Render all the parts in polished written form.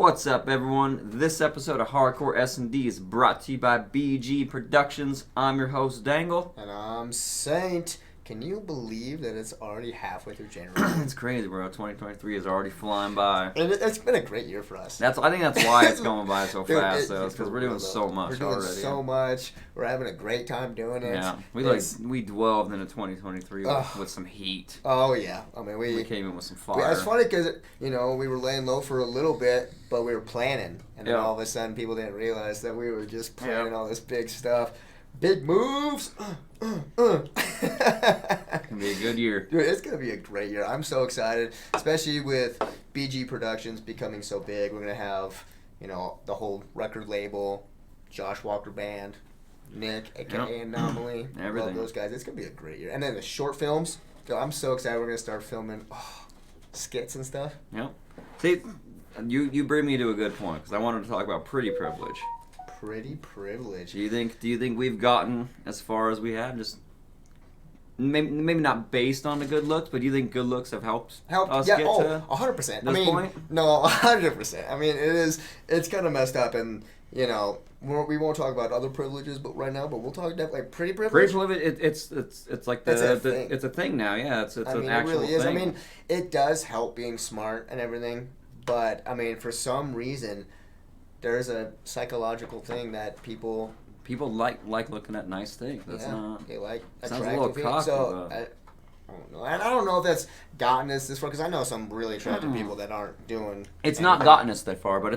What's up, everyone? This episode of Hardcore S&D is brought to you by BG Productions. I'm your host, Dangle. And I'm Saint. Can you believe that it's already halfway through January? It's crazy, bro. 2023 is already flying by. And it's been a great year for us. I think that's why it's going by so Dude, fast, though. Because we're doing so much already. We're doing so much. We're having a great time doing it. Yeah, we delved into 2023 with some heat. Oh yeah, I mean we came in with some fire. It's funny because we were laying low for a little bit, but we were planning, and then all of a sudden people didn't realize that we were just planning all this big stuff. Big moves. It's gonna be a good year. Dude, it's gonna be a great year. I'm so excited, especially with BG Productions becoming so big. We're gonna have, the whole record label, Josh Walker Band, Nick, aka Anomaly, everything. Love those guys. It's gonna be a great year. And then the short films. I'm so excited. We're gonna start filming skits and stuff. Yep. See, you bring me to a good point because I wanted to talk about Pretty Privilege. Pretty Privilege. Do you think we've gotten as far as we have? Just maybe not based on the good looks, but do you think good looks have helped us get to 100%. this point? No, 100%. I mean, it's kind of messed up, and we won't talk about other privileges, but we'll talk definitely Pretty Privilege. Pretty Privilege. It's like thing. It's a thing now. Yeah, it's an actual it really is. thing. I mean, it does help being smart and everything, but I mean, for some reason, there's a psychological thing that people like looking at nice things. That's not. They like sounds a little attractive cocky, so I don't know. And I don't know if that's gotten us this far because I know some really attractive people that aren't doing. It's not gotten us that far, but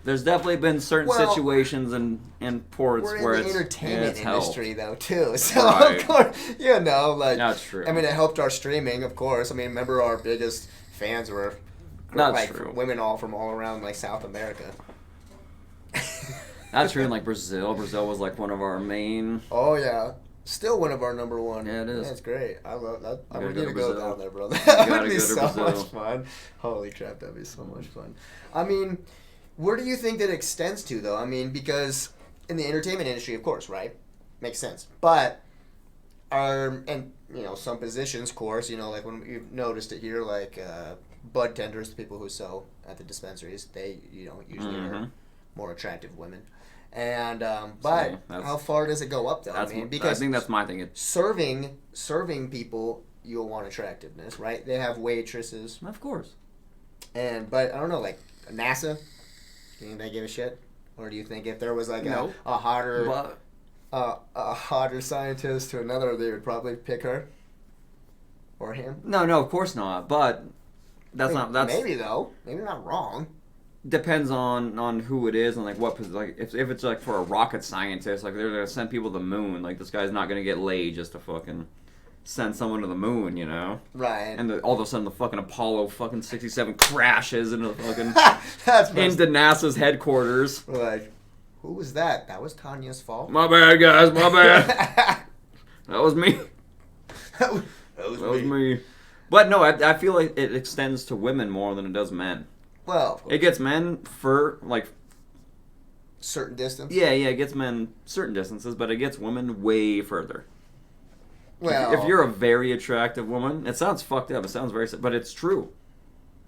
there's definitely been certain situations and ports where it's in the entertainment industry though too. So right. Of course, that's true. I mean, it helped our streaming, of course. I mean, remember our biggest fans were women from all around South America. That's true. In Brazil was one of our main. Oh yeah, still one of our number one. Yeah, it is. That's great. I love that. I'm gonna go down there, bro. That would be so much fun. Holy crap, that'd be so much fun. I mean, where do you think that extends to though? I mean, because in the entertainment industry, of course, right? Makes sense. But some positions, of course, like when you've noticed it here, bud tenders, the people who sew at the dispensaries, they usually are more attractive women. And but how far does it go up though? Because I think that's my thing. Serving people, you'll want attractiveness, right? They have waitresses, of course. But I don't know, NASA. Do you think they give a shit, or do you think if there was a hotter scientist to another, they would probably pick her or him? No, of course not. But that's maybe though. Maybe not wrong. Depends on who it is and what if it's for a rocket scientist, they're gonna send people to the moon, this guy's not gonna get laid just to fucking send someone to the moon, Right. And all of a sudden the fucking Apollo 67 crashes into the fucking into NASA's headquarters. We're who was that? That was Tanya's fault. My bad, guys. My bad. That was me. That was me. But no, I feel like it extends to women more than it does men. Well, it gets men for certain distance. Yeah, it gets men certain distances, but it gets women way further. Well, if you're a very attractive woman, it sounds fucked up. It sounds very, but it's true.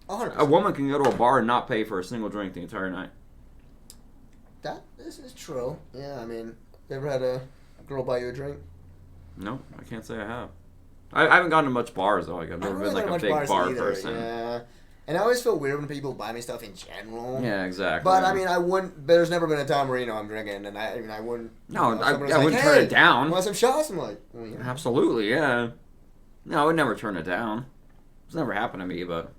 100%. A woman can go to a bar and not pay for a single drink the entire night. This is true. Yeah, I mean, you ever had a girl buy you a drink? No, I can't say I have. I haven't gone to much bars though. I've never been a big bar person. Yeah. And I always feel weird when people buy me stuff in general. Yeah, exactly. But I mean, I wouldn't. There's never been a time where I'm drinking, and I wouldn't. No, I wouldn't turn it down. Want some shots? I'm like, absolutely, yeah. No, I would never turn it down. It's never happened to me, but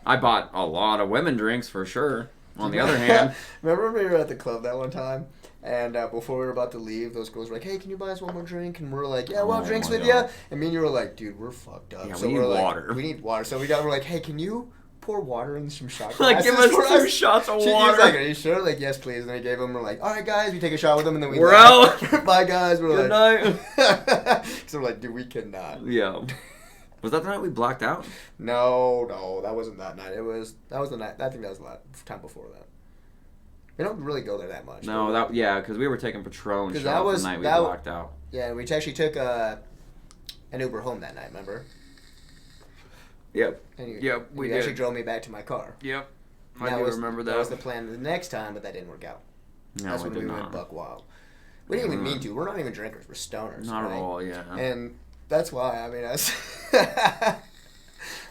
I bought a lot of women drinks for sure. On the other hand, remember when we were at the club that one time, and before we were about to leave, those girls were like, "Hey, can you buy us one more drink?" And we're like, "Yeah, we'll have drinks with you." And me and you were like, "Dude, we're fucked up." Yeah, so we need water. We need water. So we're like, "Hey, can you pour water in some shot glasses? Give us 2 shots of water. She was like, "Are you sure?" Yes, please. And then we gave them. We're like, "All right, guys." We take a shot with them, and then we're out. Bye, guys. We're Good night. So we're like, "Dude, we cannot." Yeah. Was that the night we blacked out? No, that wasn't that night. That was the night. I think that was a lot time before that. We don't really go there that much. No, because we were taking Patron shots the night we blacked out. Yeah, we actually took an Uber home that night. Remember? Yep. And you actually drove me back to my car. Yep. I do remember that. That was the plan the next time, but that didn't work out. No, That's when we not. went buck wild. We didn't even mean to. We're not even drinkers. We're stoners. Not right? at all, yeah. And that's why, I mean, that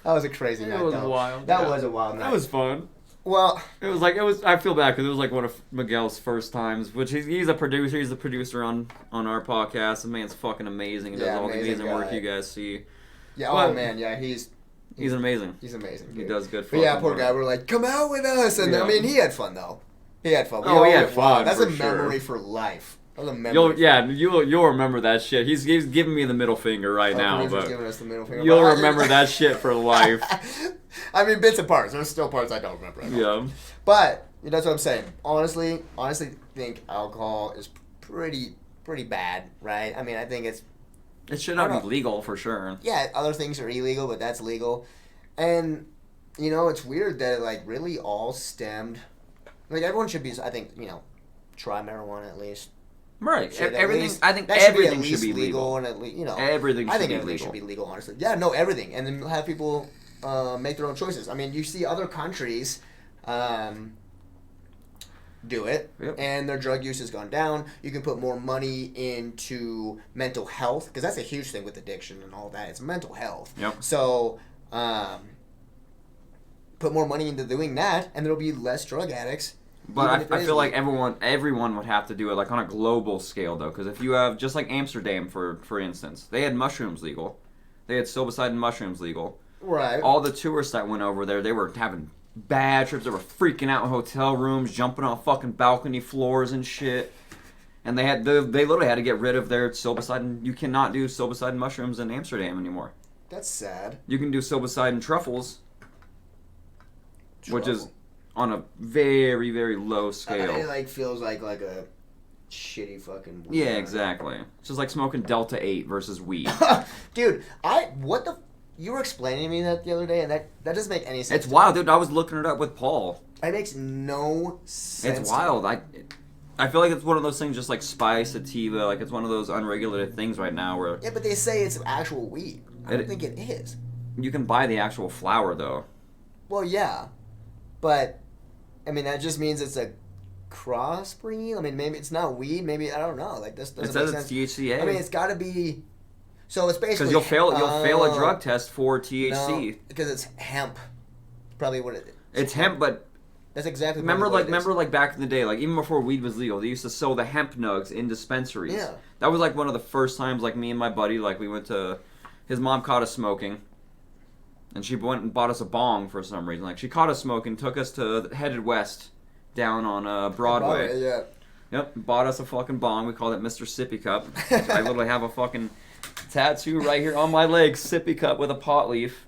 was a crazy night, It was though. wild. That was a wild night. That was fun. Well, I feel bad because it was like one of Miguel's first times, which he's a producer. He's the producer on our podcast. The man's fucking amazing. He does all the amazing work you guys see. Yeah, oh man, yeah, he's amazing. He's amazing. Dude. He does good But yeah, poor guy. We're like, come out with us, and I mean, he had fun though. He had fun. He had fun. That's a memory for life. That was a memory. You'll remember that shit. He's giving me the middle finger right now, but giving us the middle finger. You'll remember that shit for life. I mean, bits and parts. There's still parts I don't remember. Yeah. But that's what I'm saying. Honestly, think alcohol is pretty bad, right? I mean, I think it should not be legal for sure. Yeah, other things are illegal, but that's legal. And it's weird that it like really all stemmed. Like everyone should be, I think, try marijuana at least. Right. Everything. Least, I think everything should be legal. And at least, everything. I think everything should be legal. Honestly, yeah, no, everything, and then have people make their own choices. I mean, you see other countries do it, and their drug use has gone down. You can put more money into mental health because that's a huge thing with addiction and all that. It's mental health. Yep. So, put more money into doing that, and there'll be less drug addicts. But I feel like everyone would have to do it like on a global scale though, because if you have just like Amsterdam for instance, they had mushrooms legal, they had psilocybin mushrooms legal. Right. All the tourists that went over there, they were having bad trips. They were freaking out in hotel rooms, jumping on fucking balcony floors and shit. And they literally had to get rid of their psilocybin. You cannot do psilocybin mushrooms in Amsterdam anymore. That's sad. You can do psilocybin truffles, which is on a very, very low scale. It like feels like a shitty fucking weed. Yeah, exactly. It's just like smoking Delta 8 versus weed. Dude, you were explaining to me that the other day, and that doesn't make any sense. It's wild, dude. I was looking it up with Paul. It makes no sense. It's wild. I feel like it's one of those things, just like spice, sativa. Like it's one of those unregulated things right now where. Yeah, but they say it's actual weed. I don't think it is. You can buy the actual flower though. Well, yeah, but I mean that just means it's a crossbreed. I mean, maybe it's not weed. Maybe I don't know. Like this doesn't make sense. It says it's THCA. I mean, it's got to be. So it's basically because you'll fail a drug test for THC. No, because it's hemp. Probably what it is. It's hemp, but that's exactly. Remember like back in the day, like even before weed was legal, they used to sell the hemp nugs in dispensaries. Yeah. That was like one of the first times, like me and my buddy, like we went to, his mom caught us smoking, and she went and bought us a bong for some reason. Like she caught us smoking, took us headed west, down on Broadway. Yeah. Yep, bought us a fucking bong. We called it Mr. Sippy Cup. I literally have a fucking tattoo right here on my leg, sippy cup with a pot leaf.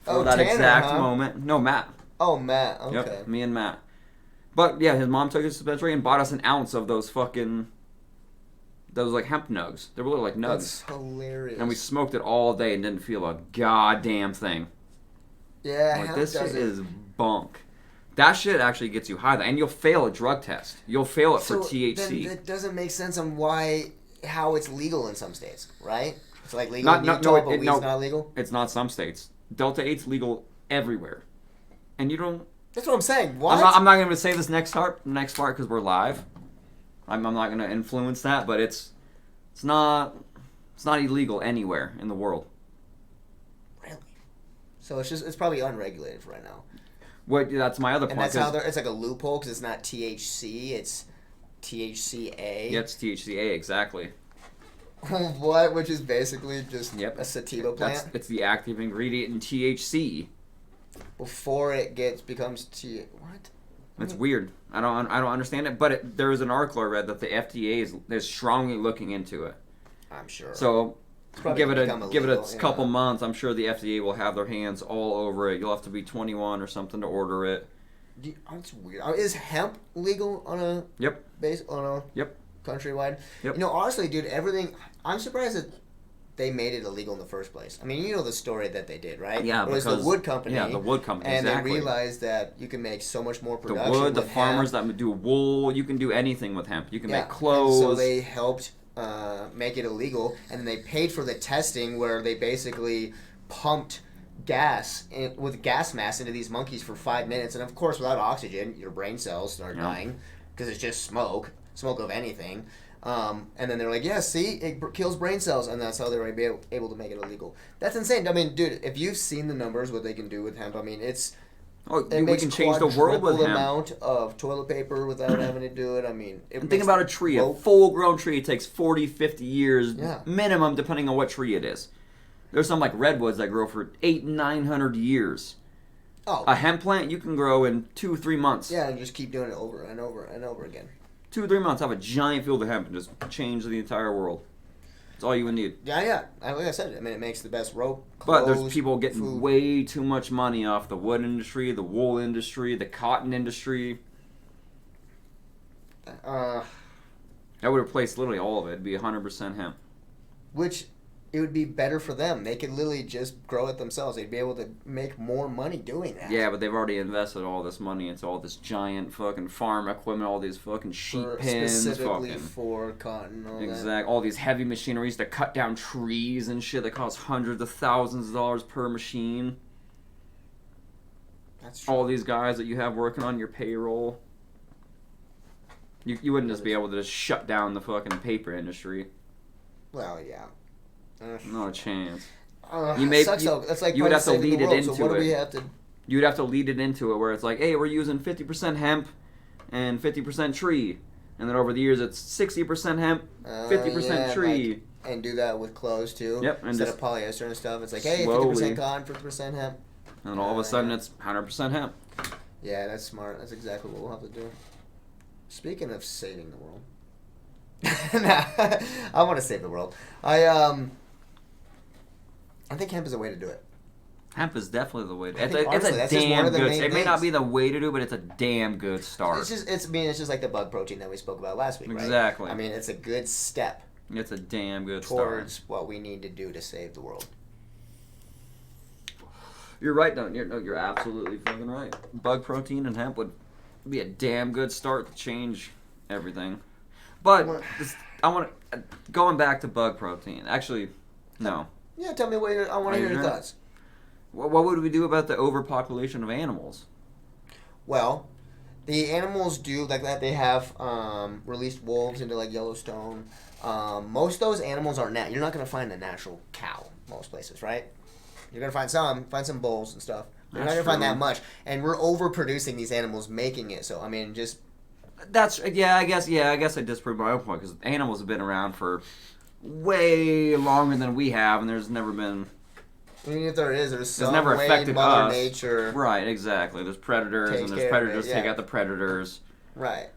For that Tanner, exact moment. No, Matt. Oh, Matt. Okay. Yep, me and Matt. But yeah, his mom took us to the dispensary and bought us an ounce of those like hemp nugs. They were little like nugs. That's hilarious. And we smoked it all day and didn't feel a goddamn thing. Yeah, like this shit is bunk. That shit actually gets you high, and you'll fail a drug test. You'll fail it for THC. Then that doesn't make sense on how it's legal in some states, right? It's like legal in Utah, but weed's not legal? It's not some states. Delta 8's legal everywhere. And you don't... That's what I'm saying. What? I'm not going to say this next part because we're live. I'm not going to influence that, but it's not illegal anywhere in the world. Really? So it's probably unregulated for right now. That's my other point. And that's how it's like a loophole because it's not THC, it's THCA. Yeah, it's THCA, exactly. What? Which is basically just a sativa plant? It's the active ingredient in THC. Before it becomes what? It's weird. I don't understand it, but there was an article I read that the FDA is strongly looking into it. I'm sure. So give it a couple months. I'm sure the FDA will have their hands all over it. You'll have to be 21 or something to order it. That's weird. Is hemp legal on a countrywide? Yep. Honestly, dude, everything. I'm surprised that they made it illegal in the first place. I mean, you know the story that they did, right? Yeah, it was the wood company. Yeah, the wood company. And exactly. they realized that you can make so much more production. The wood, the with farmers hemp. that do wool. You can do anything with hemp. You can make clothes. And so they helped make it illegal, and then they paid for the testing where they basically pumped with gas mask into these monkeys for 5 minutes, and of course, without oxygen, your brain cells start dying because it's just smoke of anything. And then they're like, yeah, see, it kills brain cells, and that's how they're able to make it illegal. That's insane. I mean, dude, if you've seen the numbers, what they can do with hemp, I mean, it we can change the world with hemp. Amount of toilet paper without having to do it. I mean, think about a tree. A full-grown tree takes 40, 50 years minimum, depending on what tree it is. There's some like redwoods that grow for 800, 900 years. Oh, a hemp plant you can grow in 2-3 months. Yeah, and just keep doing it over and over and over again. 2-3 months, have a giant field of hemp and just change the entire world. That's all you would need. Yeah. Like I said, I mean, it makes the best rope, clothes, but there's people getting food. way too much money off the wood industry, the wool industry, the cotton industry. That would replace literally all of it. It'd be 100% hemp. Which, it would be better for them. They could literally just grow it themselves. They'd be able to make more money doing that. Yeah, but they've already invested all this money into all this giant fucking farm equipment, all these fucking sheep pens. Specifically for cotton. All these heavy machineries to cut down trees and shit that cost hundreds of thousands of dollars per machine. That's true. All these guys that you have working on your payroll. You wouldn't just be able to just shut down the fucking paper industry. Well, yeah. No chance. That's like you would have to lead it into so what it. Do we have to... You would have to lead it into it where it's like, hey, we're using 50% hemp and 50% tree, and then over the years it's 60% hemp, 50% tree. And do that with clothes too. Yep. And instead of polyester and stuff, it's like, hey, 50% cotton, 50% hemp. And all of a sudden it's 100% hemp. Yeah, that's smart. That's exactly what we'll have to do. Speaking of saving the world. I want to save the world. I think hemp is a way to do it. Hemp is definitely the way to. It's a damn good. It may not be the way to do, but it's a damn good start. It's just like the bug protein that we spoke about last week, right? Exactly. I mean, it's a good step. It's a damn good towards start. What we need to do to save the world. You're right, though. You're absolutely fucking right. Bug protein and hemp would be a damn good start to change everything. But I want going back to bug protein. Actually, no. Yeah, tell me what I want to hear your thoughts. What would we do about the overpopulation of animals? Well, the animals do like that. They have released wolves into like Yellowstone. Most of those animals are you're not going to find a natural cow most places, right? You're going to find some bulls and stuff. You're not going to find that much. And we're overproducing these animals, making it so. I mean, just I guess I disprove my own point because animals have been around for way longer than we have, and there's never been. Even if there's some never way affected Mother us. Nature. Right, exactly. There's predators, and there's predators take out the predators. Right.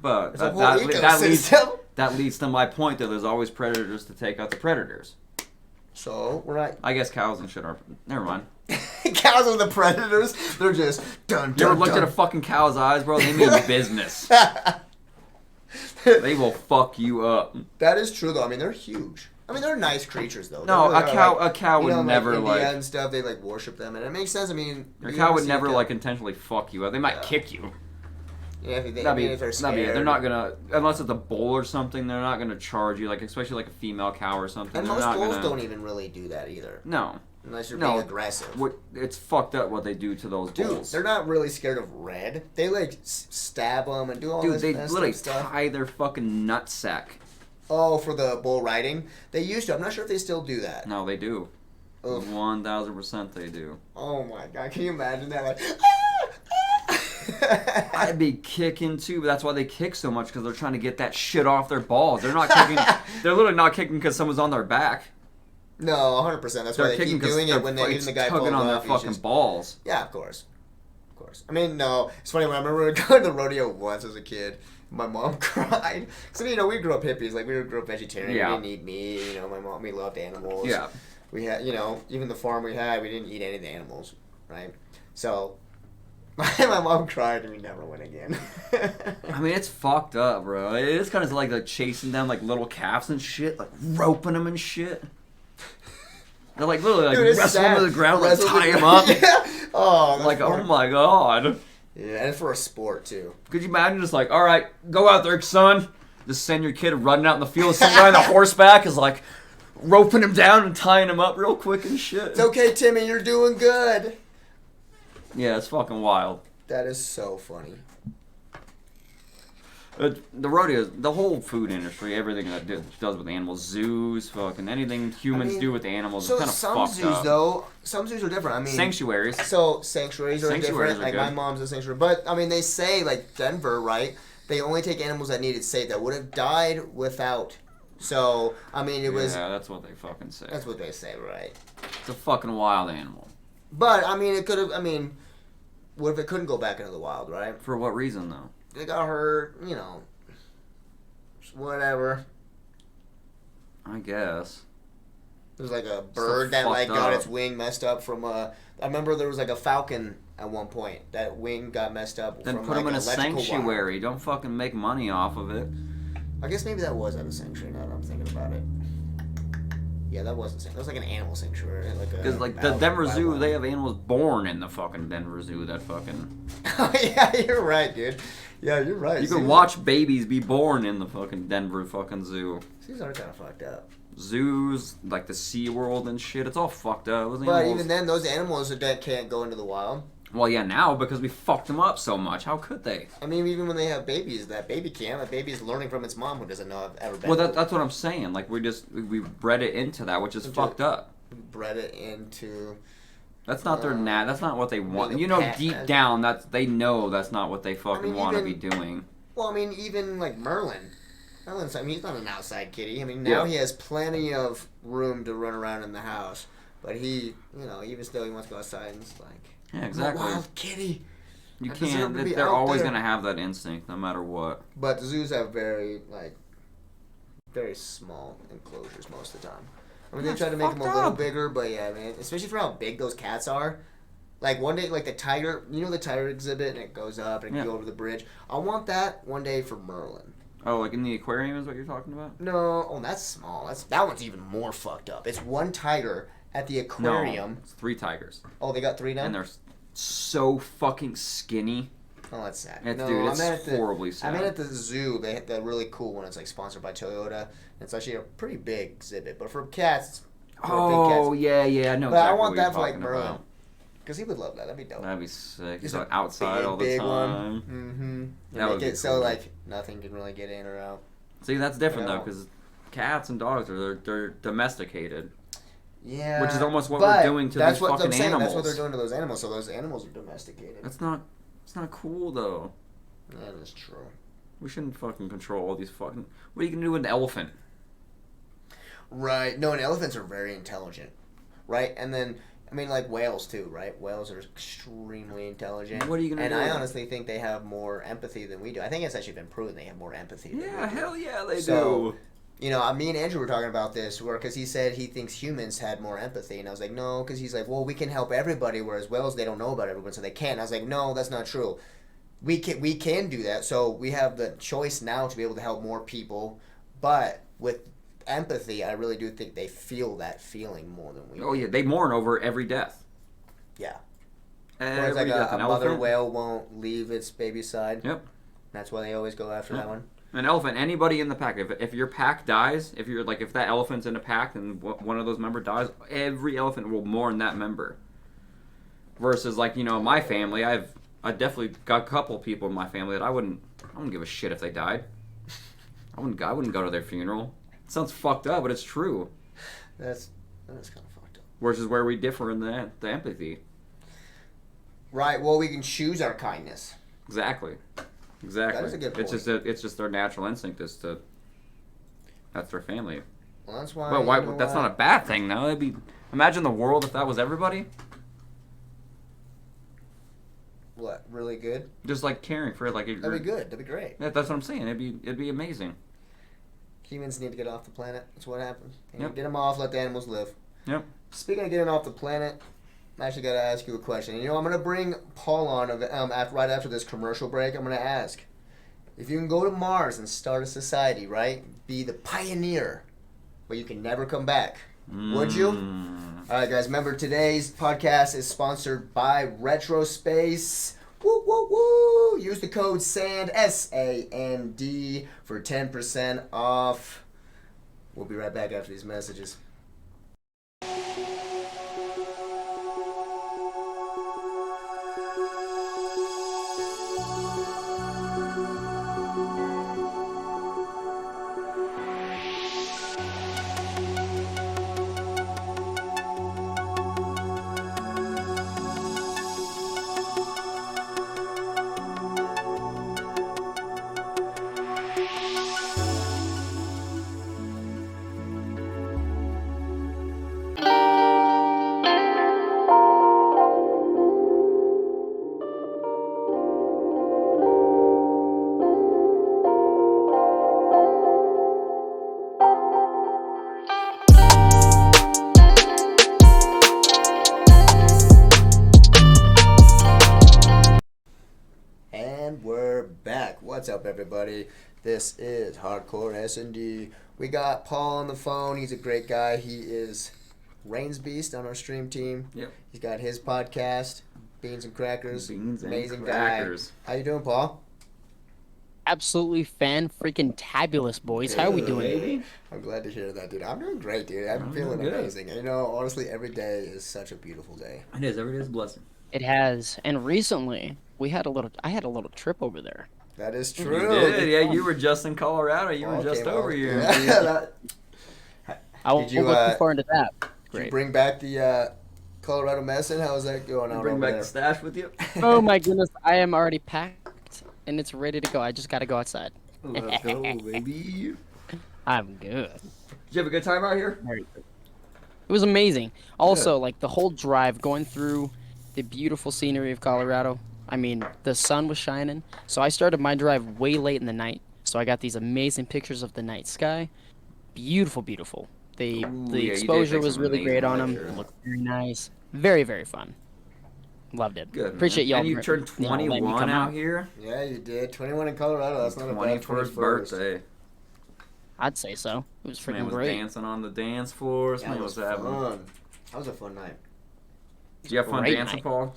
But that leads to my point that there's always predators to take out the predators. So, right. I guess cows and shit are. Never mind. Cows are the predators. They're just dun. You ever looked at a fucking cow's eyes, bro? They mean business. They will fuck you up. That is true, though. I mean, they're huge. I mean, they're nice creatures, though. No, a cow would never India and stuff. They like worship them, and it makes sense. I mean, a cow would never like intentionally fuck you up. They might kick you. Yeah, if they're scared. They're not gonna, unless it's a bull or something. They're not gonna charge you, like especially like a female cow or something. And most bulls don't even really do that either. No. Unless you're being aggressive. It's fucked up what they do to those bulls. They're not really scared of red. They like stab them and do all this stuff. Dude, they literally tie their fucking nutsack. Oh, for the bull riding? They used to. I'm not sure if they still do that. No, they do. 1,000% they do. Oh my god, can you imagine that? Like, I'd be kicking too, but that's why they kick so much, because they're trying to get that shit off their balls. They're not kicking. They're literally not kicking because someone's on their back. No, 100%. That's why they keep doing it when even the guy pulls on their off, fucking balls. Yeah, of course. I mean, no. It's funny, when I remember going to the rodeo once as a kid, my mom cried. So, we grew up hippies. Like, we grew up vegetarian. Yeah. We didn't eat meat. We loved animals. Yeah. We had, even the farm we had, we didn't eat any of the animals, right? So, my mom cried and we never went again. I mean, it's fucked up, bro. It is kind of like chasing them like little calves and shit, like roping them and shit. They're like literally wrestle them to the ground, like tie them up. Yeah. Oh, like oh my god. Yeah, and for a sport too. Could you imagine just like, all right, go out there, son. Just send your kid running out in the field. Some guy on a horseback is like, roping him down and tying him up real quick and shit. It's okay, Timmy, you're doing good. Yeah, it's fucking wild. That is so funny. The rodeo, the whole food industry, everything that does with animals, zoos, fucking anything humans do with animals, so is kind of some fucked zoos, up. though, some zoos are different. I mean, sanctuaries. So sanctuaries are different. Are like good. my mom's a sanctuary, but I mean, they say like Denver, right? They only take animals that needed saved that would have died without. So I mean, it was. Yeah, that's what they fucking say. That's what they say, right? It's a fucking wild animal. But I mean, it could have. I mean, what if it couldn't go back into the wild, right? For what reason, though? They got hurt, you know. Whatever. I guess. There's like a bird that like got its wing messed up from a. I remember there was like a falcon at one point that wing got messed up. Then from put them like in a sanctuary. sanctuary. Don't fucking make money off of it. I guess maybe that was at a sanctuary. Now that I'm thinking about it. Yeah, that wasn't. That was like an animal sanctuary. Because like the Denver Zoo, they have animals born in the fucking Denver Zoo. That fucking. Oh yeah, you're right, dude. Yeah, you're right. You can watch babies be born in the fucking Denver fucking zoo. Zoos are kind of fucked up. Zoos, like the Sea World and shit, it's all fucked up. Those But animals... even then, those animals that can't go into the wild. Well, yeah, now because we fucked them up so much. How could they? I mean, even when they have babies, that baby can't. That baby is learning from its mom who doesn't know I've ever been. Well, that's what I'm saying. Like we bred it into that, which is fucked up. We bred it into. That's not their That's not what they want. Being a You know, pet, deep down, they know that's not what they fucking want to be even- doing. Well, I mean, even like Merlin. Merlin's. I mean, he's not an outside kitty. I mean, now he has plenty of room to run around in the house. But he, you know, even still, he wants to go outside and it's like. Yeah, exactly. I'm a wild kitty. You I deserve can't. to be They're out always there. gonna have that instinct, no matter what. But the zoos have very small enclosures most of the time. I mean, they That's try to make them a fucked little up. bigger, but yeah, man, especially for how big those cats are. Like one day, like the tiger, you know the tiger exhibit, and it goes up and it can go over the bridge. I want that one day for Merlin. Oh, like in the aquarium is what you're talking about? No, oh, that's small. That one's even more fucked up. It's one tiger at the aquarium. No, it's 3 tigers. Oh, they got 3 now. And they're so fucking skinny. Oh, that's sad. It's, No, dude, I meant it's horribly sad. I mean, at the zoo, they had that really cool one. It's like sponsored by Toyota. It's actually a pretty big exhibit, but for cats. Oh, yeah, I know. But I exactly want what that you're for like talking Merlin, about. because he would love that. That'd be dope. That'd be sick. He's Just like a outside all the time. Mm-hmm. That would Make be it so cool. like nothing can really get in or out. See, that's different Yeah. though, because cats and dogs they're domesticated. Yeah. Which is almost what but we're doing to that's these what fucking I'm saying. animals. That's what they're doing to those animals. So those animals are domesticated. It's not cool though. That is true. We shouldn't fucking control all these fucking. What are you gonna do with an elephant? Right. No, and elephants are very intelligent. Right, and then. I mean, like whales too, right? Whales are extremely intelligent. What are you gonna do? And I honestly think they have more empathy than we do. I think it's actually been proven they have more empathy. Than we do. Hell yeah, they So, do. You know, me and Andrew were talking about this, because he said he thinks humans had more empathy, and I was like, no, because he's like, well, we can help everybody, whereas whales they don't know about everyone, so they can't. And I was like, no, that's not true. We can do that, so we have the choice now to be able to help more people, but with empathy, I really do think they feel that feeling more than we do. Oh yeah, they mourn over every death. Yeah. Every Whereas like death. a An mother elephant. whale won't leave its baby's side. Yep. That's why they always go after that one. An elephant. Anybody in the pack. If your pack dies, if that elephant's in a pack and one of those members dies, every elephant will mourn that member. Versus like my family, I definitely got a couple people in my family that I wouldn't give a shit if they died. I wouldn't go to their funeral. It sounds fucked up, but it's true. That is kind of fucked up. Versus where we differ in the empathy. Right. Well, we can choose our kindness. Exactly. That is a good point. It's just their natural instinct is to. That's their family. Well, that's why. But why? That's not a bad thing, though. It'd be. Imagine the world if that was everybody. What? Really good? Just like caring for it, like. That'd be good. That'd be great. Yeah, that's what I'm saying. It'd be amazing. Humans need to get off the planet. That's what happens. Yep. Get them off. Let the animals live. Yep. Speaking of getting off the planet, I actually got to ask you a question. I'm going to bring Paul on right after this commercial break. I'm going to ask, if you can go to Mars and start a society, right? Be the pioneer, but you can never come back. Would you? All right, guys. Remember, today's podcast is sponsored by Retrospace. Woo, woo, woo! Use the code SAND, SAND, for 10% off. We'll be right back after these messages. What's up, everybody? This is Hardcore S&D. We got Paul on the phone. He's a great guy. He is Rain's Beast on our stream team. Yep. He's got his podcast, Beans and Crackers. Beans and Amazing Crackers. guy. How you doing, Paul? Absolutely fan-freaking-tabulous, boys. How are we doing? Baby? I'm glad to hear that, dude. I'm doing great, dude. I'm I'm feeling doing good. amazing. And, you know, honestly, every day is such a beautiful day. It is. Every day is a blessing. It has, and recently I had a little trip over there. That is You true. did. Yeah, you were just in Colorado. You were Paul just came over out. here. Yeah, that- I won't Did you, go too far into that. Did you Great. bring back the Colorado medicine? How's that going on Bring over back there? the stash with you. Oh my goodness, I am already packed and it's ready to go. I just gotta go outside. Let's go, baby. I'm good. Did you have a good time out here? Very good. It was amazing. Also, like the whole drive going through the beautiful scenery of Colorado. I mean, the sun was shining, so I started my drive way late in the night. So I got these amazing pictures of the night sky. Beautiful, beautiful. The Ooh, the yeah, you did exposure take was some really amazing great on them. pictures. It looked very nice. Very, very fun. Loved it. Good. Appreciate man. y'all. And you turned letting me 21 come out here. Yeah, you did. 21 in Colorado. That's not a bad 21st birthday. I'd say so. It was This man freaking was great. dancing on the dance floor. This That man was was having. fun. That was a fun night. Did you have fun Great dancing, night. Paul?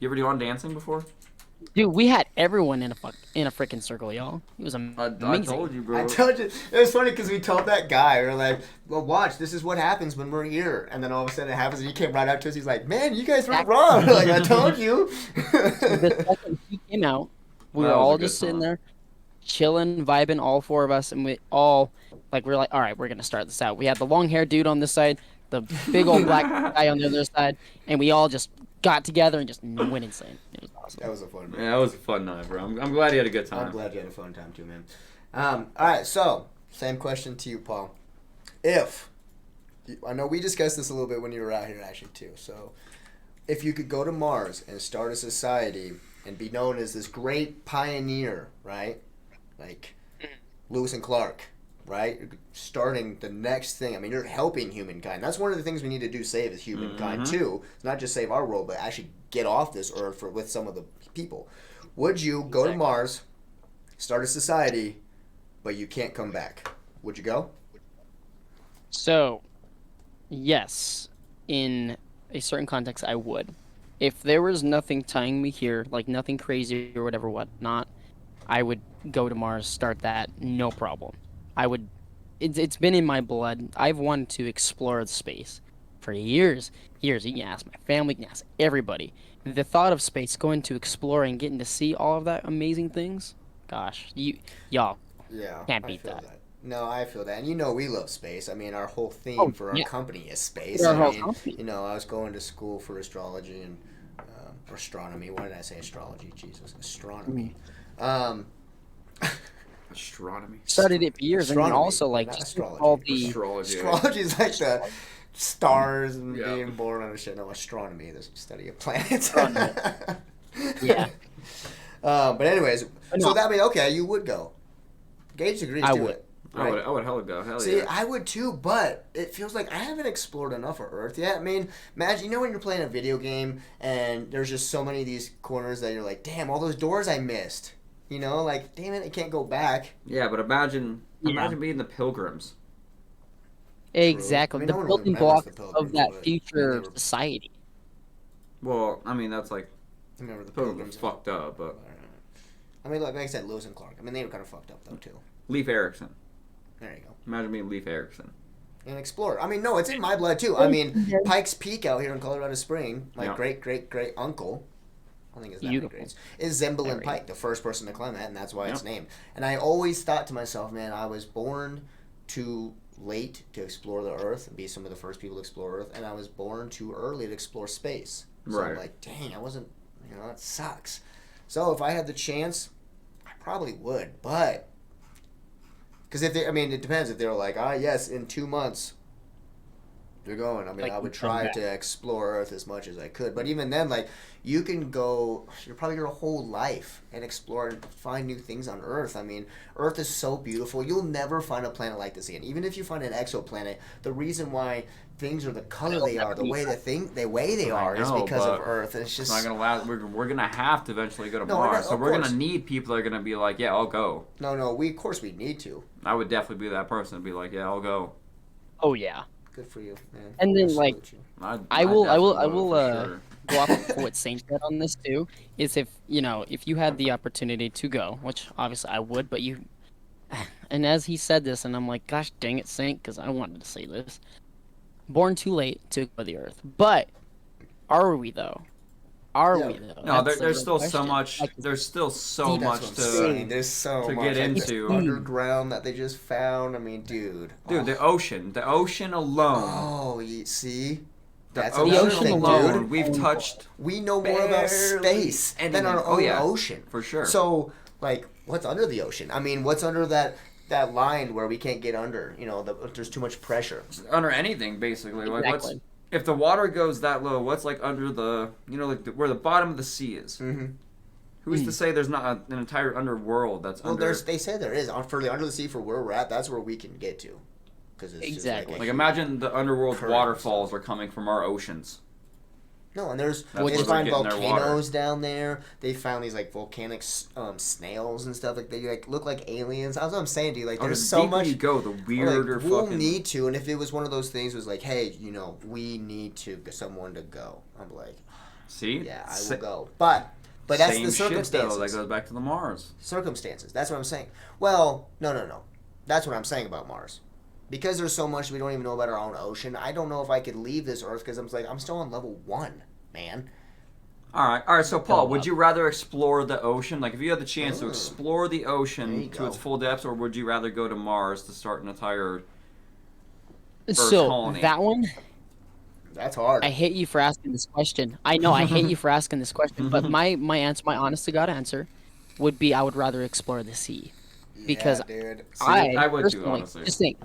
You ever do on dancing before? Dude, we had everyone in a freaking circle, y'all. It was amazing. I told you, bro. I told you. It was funny because we told that guy, we were like, well, watch, this is what happens when we're here. And then all of a sudden it happens and he came right up to us. He's like, man, you guys were wrong. Like, I told you. The second he came out, we That were was a all good just sitting time. there, chilling, vibing, all four of us, and we all, like, we're like, all right, we're going to start this out. We had the long-haired dude on this side, the big old black guy on the other side, and we all just got together and just went insane. It was awesome. That was a fun night. Yeah, that was a fun night, bro. I'm glad you had a good I'm time. glad you had a fun time too, man. All right, so same question to you, Paul. I know we discussed this a little bit when you were out here, actually, too. So, if you could go to Mars and start a society and be known as this great pioneer, right? Like Lewis and Clark, right? You're starting the next thing. I mean, you're helping humankind. That's one of the things we need to do save is humankind, too. It's not just save our world, but actually get off this earth with some of the people. Would you go to Mars, start a society, but you can't come back? Would you go? So, yes, in a certain context, I would. If there was nothing tying me here, like nothing crazy or whatever, whatnot, I would go to Mars, start that, no problem. I would. It's been in my blood. I've wanted to explore the space for years. Years. You can ask my family, you can ask everybody. The thought of space, going to explore and getting to see all of that amazing things, gosh, y'all Yeah, can't I beat feel that. No, I feel that. And you know we love space. I mean, our whole theme Oh, for our yeah. company is space. Our I whole mean, company. you know, I was going to school for astrology and or astronomy. Why did I say astrology? Jesus, astronomy. Astronomy. Studied it for years, and then Astronomy, also like not just astrology. all the Astrology. Astrology is like the stars and Yeah. being born on a shit. No, astronomy, the study of planets. Yeah. But anyways, But so no. that means okay, you would go. Gage agrees I to would. it. I would hella go. Hell See, yeah. I would too, but it feels like I haven't explored enough of Earth yet. I mean, imagine, you know when you're playing a video game and there's just so many of these corners that you're like, damn, all those doors I missed. You know, like, damn it, I can't go back. Yeah, but imagine Yeah. being the Pilgrims. exactly I mean, the no one building remembers blocks the of Pilgrims, that but future they were- society. Well, I mean that's like Remember the Pilgrims Pilgrims? fucked up, but I mean, like I said, Lewis and Clark. I mean, they were kind of fucked up, though, too. Leif Erikson. There you go. Imagine being Leif Erikson. And explore. I mean, no, it's in my blood, too. I mean, Pikes Peak out here in Colorado Spring, my Yeah. great uncle, I think it's that Beautiful. great, is Zembalin Area. Pike, the first person to climb that, and that's why it's Yep. named. And I always thought to myself, man, I was born too late to explore the Earth and be some of the first people to explore Earth, and I was born too early to explore space. So I'm Right. like, dang, I wasn't, that sucks. So if I had the chance, I probably would, but because it depends. If they're like, yes, in 2 months, They're going. I mean, Like, I would come try back. to explore Earth as much as I could, but even then, like, you can go probably your whole life and explore and find new things on Earth. I mean, Earth is so beautiful. You'll never find a planet like this again. Even if you find an exoplanet, the reason why things are the color they are, the way they are, is know, because of but Earth. It's It's just not gonna last. We're gonna have to eventually go to No, Mars, so of we're course. gonna need people that are gonna be like, yeah, I'll go. no. We of course we need to. I would definitely be that person to be like, yeah, I'll go. Oh yeah. Good for you, man. And then, I like, salute you. I will definitely would, for sure. go off of what Saint said on this too. Is if if you had the opportunity to go, which obviously I would, but you, and as he said this, and I'm like, gosh dang it, Saint, because I wanted to say this. Born too late to go to the Earth, but are we though? Are Yeah. we though? No, That's the there's real still so question. much. Like, There's still so deep. much That's what I'm saying. to. There's so to much get like, into. underground that they just found. I mean, dude. Dude, the ocean alone. Oh, you see. The That's ocean another ocean thing, alone, dude. we've touched We know more about barely space than anything. our Oh, own yeah. ocean. for sure. So, like, what's under the ocean? I mean, what's under that line where we can't get under? There's too much pressure. Under anything, basically. Like, what's Exactly. if the water goes that low? What's like under the where the bottom of the sea is? Mm-hmm. Who's to say there's not an entire underworld that's Well, under? they say there is for the under the sea for where we're at. That's where we can get to, because it's Exactly. Just Like imagine the underworld current waterfalls are coming from our oceans. No, and there's That's they where find they're getting their water. volcanoes down there. They found these like volcanic snails and stuff. Like they like look like aliens. That's what I'm saying, dude. Like Oh, there's the so deeper much. you go, the weirder Like, we'll fucking. need to, and if it was one of those things, was like, hey, we need someone to go. I'm like, See? yeah, I will go. But that's Same the shit, circumstances. though. That goes back to the Mars. Circumstances. That's what I'm saying. Well, no. That's what I'm saying about Mars. Because there's so much we don't even know about our own ocean. I don't know if I could leave this Earth because I'm still on level 1, man. All right. So, Paul, Go would up. you rather explore the ocean? Like, if you had the chance to Ooh. explore the There ocean you to go. its full depths, or would you rather go to Mars to start an entire Earth So colony? that one, That's hard. I hate you for asking this question. I know I hate you for asking this question, but my answer, my honest to God answer, would be I would rather explore the sea. Because yeah, dude. See, I I would too, personally honestly. just think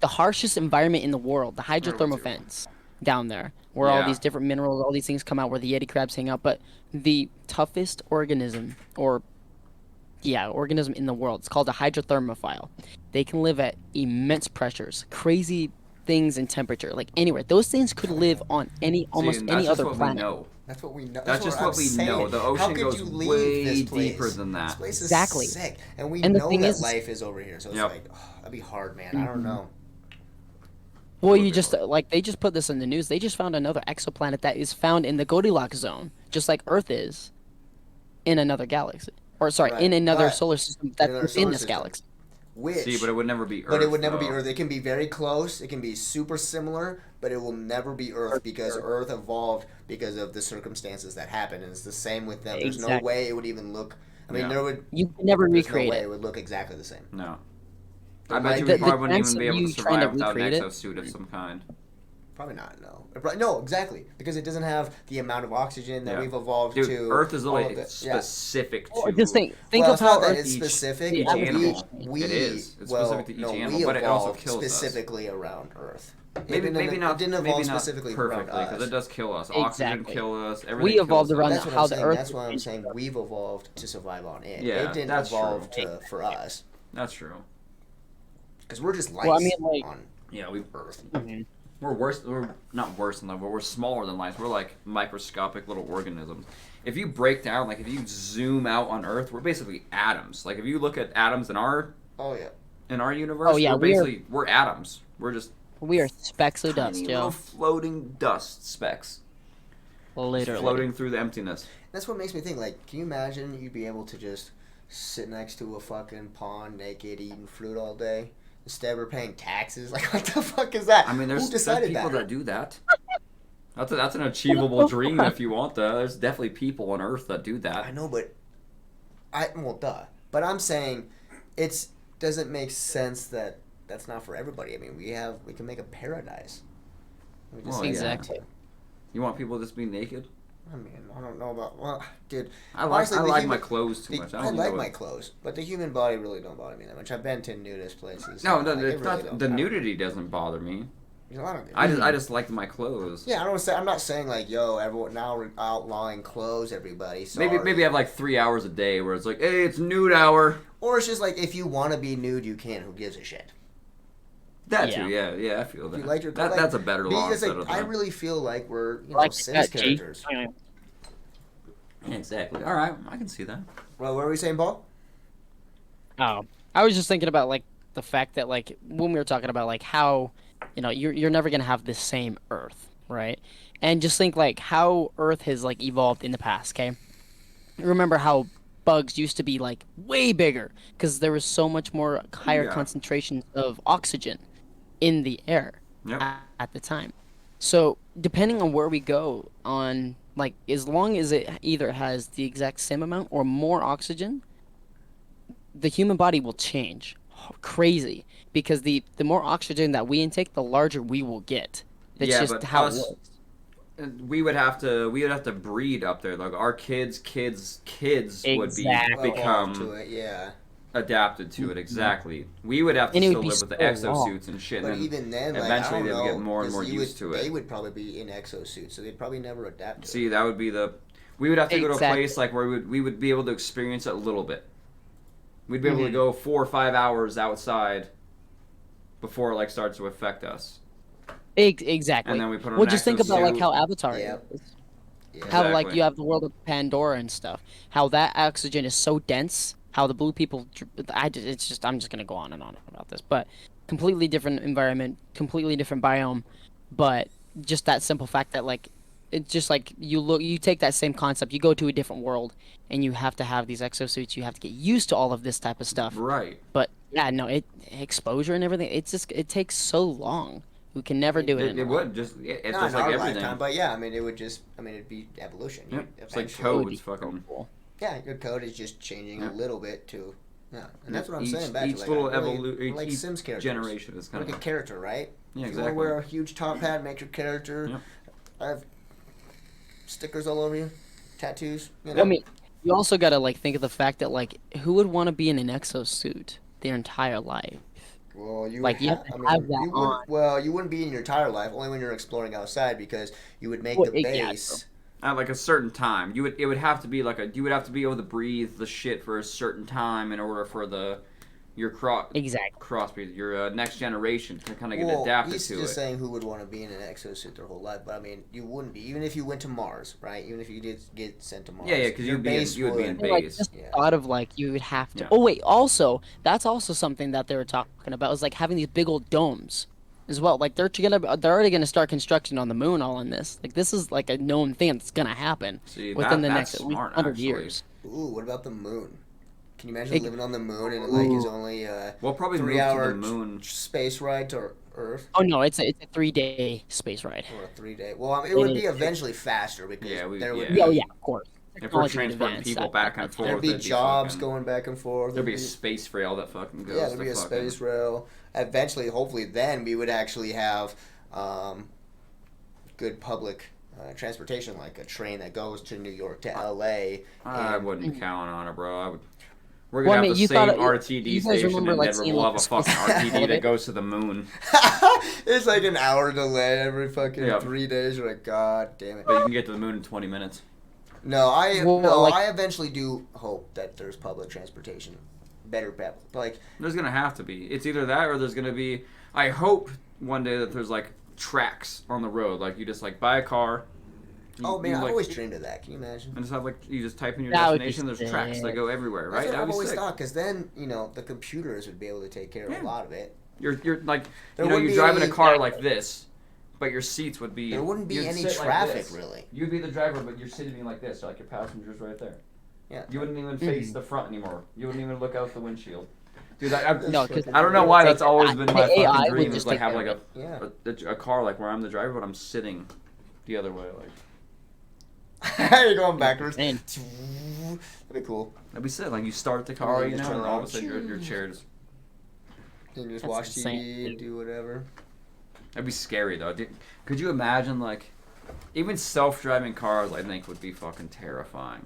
the harshest environment in the world, the would hydrothermal too. vents down there, where all Yeah. these different minerals, all these things come out, where the Yeti crabs hang out. But the toughest organism, organism in the world, it's called a hydrothermophile. They can live at immense pressures, crazy things in temperature, like anywhere. Those things could live on almost See, any that's just other what planet. we know. That's what we know. That's just what we know. The How ocean could goes you leave way this place? deeper than that. This place is Exactly. sick, and we And the know thing that is- life is over here. So it's Yep. like, that'd be hard, man. I don't know. Well, you Totally just like they just put this in the news. They just found another exoplanet that is found in the Goldilocks zone, just like Earth is in another galaxy. Or sorry, Right. in another But- solar system that's another within solar this system. galaxy. Which, See, but it would never be Earth. but it would never be though. Earth. It can be very close. It can be super similar, but it will never be Earth because Earth evolved because of the circumstances that happened, and it's the same with them. There's no Exactly. way it would even look. I mean, Yeah. there would. You can never There's no recreate way it. it would look exactly the same. No. It I might bet you be- we probably The wouldn't chance even be of able to you trying to survive without an recreate it- exosuit of some kind. Probably not. No. No, exactly because it doesn't have the amount of oxygen that Yeah. we've evolved Dude, to. Earth is all literally of it. Yeah. specific Or to just think Well, of it's how not that Earth it's each- specific. each Yeah, animal. We It is. It's well, specific to each no, animal, we but it also evolved kills us. specifically around Earth. Maybe It didn't evolve maybe not specifically perfectly around because us. it does kill us. Oxygen Exactly. kill us. Everything We evolved kills around us. That's what how I'm the saying. Earth That's why I'm is saying we've evolved to survive on it. Yeah, it didn't that's evolve true. for us That's true. because we're just lice Well, I mean, like- on Yeah, we Earth. we're worse. We're not worse than life, but we're smaller than life. We're like microscopic little organisms. If you break down, like if you zoom out on Earth, we're basically atoms. Like if you look at atoms in our Oh yeah. Oh, universe, yeah, we're atoms. We're just We are specks of tiny dust, little Joe. floating dust specks, Literally. floating through the emptiness. That's what makes me think. Like, can you imagine you'd be able to just sit next to a fucking pond naked, eating fruit all day? Instead, we're paying taxes. Like, what the fuck is that? I mean, Who there's decided people that? that do that. That's an achievable dream if you want that. There's definitely people on Earth that do I that. know, but duh. But I'm saying, it's doesn't make sense that that's not for everybody. I mean, we can make a paradise. We just Well, need Exactly. to. You want people to just be naked? I mean, I don't know about. Well, dude, I like honestly, the my human- clothes too much. I don't like know my it. clothes, but the human body really don't bother me that much. I've been to nudist places. No, like, it it's really not, don't the bother me. nudity doesn't bother me. You know, I don't. I just liked my clothes. Yeah, I don't say. I'm not saying like, yo, everyone now we're outlawing clothes. Everybody, sorry. Maybe have like 3 hours a day where it's like, hey, it's nude hour. Or it's just like if you want to be nude, you can. Who gives a shit? That too, yeah, I feel that. You like your that's a better law. Because like, I really feel like we're Sims characters. Yeah, exactly. All right, I can see that. Well, what were we saying, Paul? Oh, I was just thinking about like the fact that like when we were talking about like how, you're never gonna have the same Earth, right? And just think like how Earth has like evolved in the past. Okay, remember how bugs used to be like way bigger because there was so much more higher concentration of oxygen in the air at the time. So depending on where we go on like as long as it either has the exact same amount or more oxygen, the human body will change crazy because the more oxygen that we intake, the larger we will get. That's just but how it works. We would have to breed up there. Like our kids would become to it, yeah. adapted to it exactly. We would have to still live with the exosuits and shit. But and even then, eventually like, they would get more and more used to it. They would probably be in exosuits, so they'd probably never adapt to it. See, that would be we would have to go to a place like where we would be able to experience it a little bit. We'd be able to go 4 or 5 hours outside before it like starts to affect us. Exactly. And then we put on well, just think about like how Avatar is. Yeah. How like you have the world of Pandora and stuff. How that oxygen is so dense. How the blue people. I'm just gonna go on and on about this, but completely different environment, completely different biome, but just that simple fact that like it's just like you take that same concept, you go to a different world, and you have to have these exosuits. You have to get used to all of this type of stuff. Right. But yeah, no, exposure and everything. It takes so long. We can never do it. It would just it's just like everything. Lifetime, but yeah, it'd be evolution. Yep. It's like codes, fucking. Cool. Yeah, your code is just changing a little bit to. Yeah, and that's what I'm saying. Each little evolution, like Sims characters. Generation is kind of like a character, right? Yeah, exactly. If you want to wear a huge top hat, make your character. Yep. I have stickers all over you, tattoos. I mean, you also gotta like think of the fact that like who would want to be in an exosuit their entire life? Well, you like would have that on. Well, you wouldn't be in your entire life, only when you're exploring outside, because you would make the base at like a certain time. It would have to be like you would have to be able to breathe the shit for a certain time in order for your crossbreed, your next generation to kind of get adapted to it. He's just saying who would want to be in an exosuit their whole life, but I mean, you wouldn't be, even if you went to Mars, right? Even if you did get sent to Mars. Yeah, because you would be in base. Like, just thought of like you would have to. Yeah. Oh wait, also that's also something that they were talking about was like having these big old domes as well. Like they're already gonna start construction on the moon. All in this, like this is like a known thing that's gonna happen within the next 100 years. Ooh, what about the moon? Can you imagine living on the moon and it like is only probably 3-hour moon space ride to Earth? Oh no, it's a 3-day space ride. Or a 3-day. Well, it would be eventually faster because there would be. Oh yeah, of course. If we're transporting people back and forth, there'd be jobs going back and forth. There'd be a space rail that fucking goes. Yeah, there'd be a space rail. Eventually, hopefully, then we would actually have good public transportation, like a train that goes to New York to L.A. I wouldn't count on it, bro. We're gonna have the same RTD station, and never we'll have a fucking RTD that goes to the moon. It's like an hour delay every fucking 3 days. You're like, God damn it! But you can get to the moon in 20 minutes. No, I eventually do hope that there's public transportation, better, like there's gonna have to be. It's either that or there's gonna be. I hope one day that there's like tracks on the road, like you just like buy a car. I've always dreamed of that. Can you imagine? And just have you just type in your destination. There's tracks that go everywhere, right? That's what I've always thought, because then the computers would be able to take care of a lot of it. You're like you're driving a car like this, but your seats would be. There wouldn't be any traffic really. You'd be the driver, but you're sitting like this, so like your passenger's right there. Yeah. You wouldn't even face the front anymore. You wouldn't even look out the windshield. Dude, I don't know why that's always been my fucking dream is like have like a car like where I'm the driver, but I'm sitting the other way like. You're going backwards. That'd be cool. That'd be sick. Like you start the car, and all of a sudden your chair just. You can just watch TV, do whatever. That'd be scary though. Could you imagine like, even self-driving cars? I think would be fucking terrifying.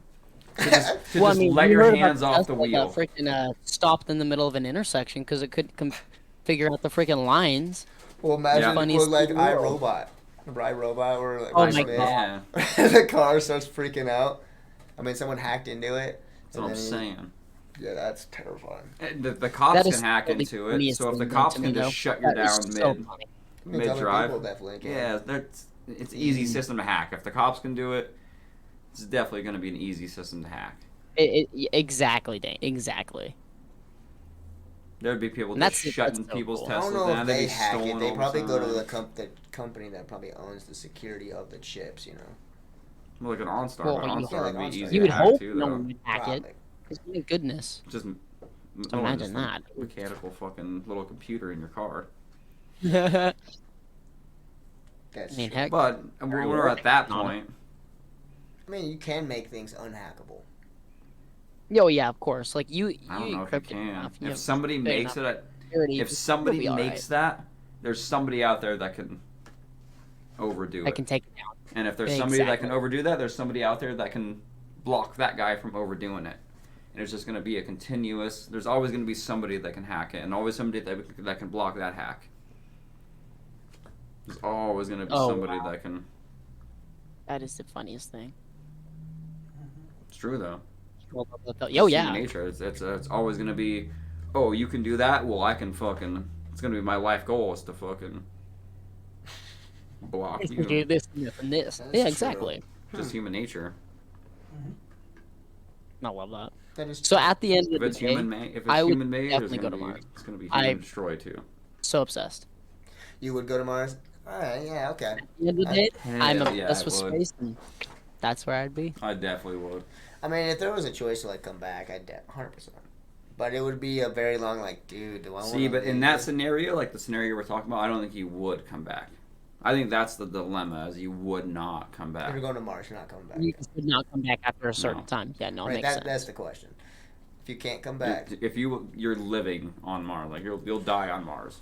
To just let your hands off the wheel. Freaking stopped in the middle of an intersection because it couldn't figure out the freaking lines. Well, imagine Funniest with like thing in the world. iRobot. Remember iRobot where like Oh Will my Smith, God. the car starts freaking out. I mean, someone hacked into it. That's what I'm saying. Yeah, that's terrifying. The cops That can is hack the into it, funniest so if the thing done cops to can me, just though. shut you That is down so funny. I mean, mid other drive, people definitely can. yeah, it's easy system to hack. If the cops can do it, it's definitely going to be an easy system to hack. Exactly, Dane. Exactly. There'd be people And just that's shutting so people's cool. I don't Teslas know down. if They'd they be hack it. stolen They all probably the go to time. the company that probably owns the security of the chips. You know. Well, like an OnStar, Well, but you- OnStar Yeah, would like be OnStar, easy You to would hack hope too, no though. one would hack it. Probably. 'Cause my goodness. Just Imagine just that. a mechanical fucking little computer in your car. I That's mean, true. heck. But when we're at that point, I mean, you can make things unhackable. Yo, yeah, of course. Like you I don't know if you encrypt it can. enough. You If have somebody big makes enough it, security, if you'll somebody be all makes right. that, there's somebody out there that can overdo I it. can take it down. And if there's somebody that can Exactly. overdo that, there's somebody out there that can block that guy from overdoing it. And it's just going to be a continuous. There's always going to be somebody that can hack it, and always somebody that can block that hack. There's always going to be Oh, somebody wow. that can. That is the funniest thing. It's true though. Yo, It's yeah. human nature. It's always going to be. Oh, you can do that. Well, I can fucking. It's going to be my life goal is to fucking block It's you. do this and this and this. That's Yeah, true. exactly. Just human nature. I love that. That is So at the end If of the it's day, human made, if it's I would human made, there's definitely gonna go to be Mars. it's gonna be I- human destroyed too. so obsessed. You would go to Mars? Alright, yeah, okay. At the end of the day, I'm Hell yeah, obsessed I with would. space, and that's where I'd be. I definitely would. I mean, if there was a choice to, like, come back, I'd 100%. But it would be a very long, like, dude, do I want to See, but in that scenario, like the scenario we're talking about, I don't think you would come back. I think that's the dilemma: is you would not come If you're back. going to Mars, you're not coming back. You would not come back after a certain No. time. Yeah, no, it Right, makes sense. that's the question. If you can't come back, If you're living on Mars, like you'll die on Mars.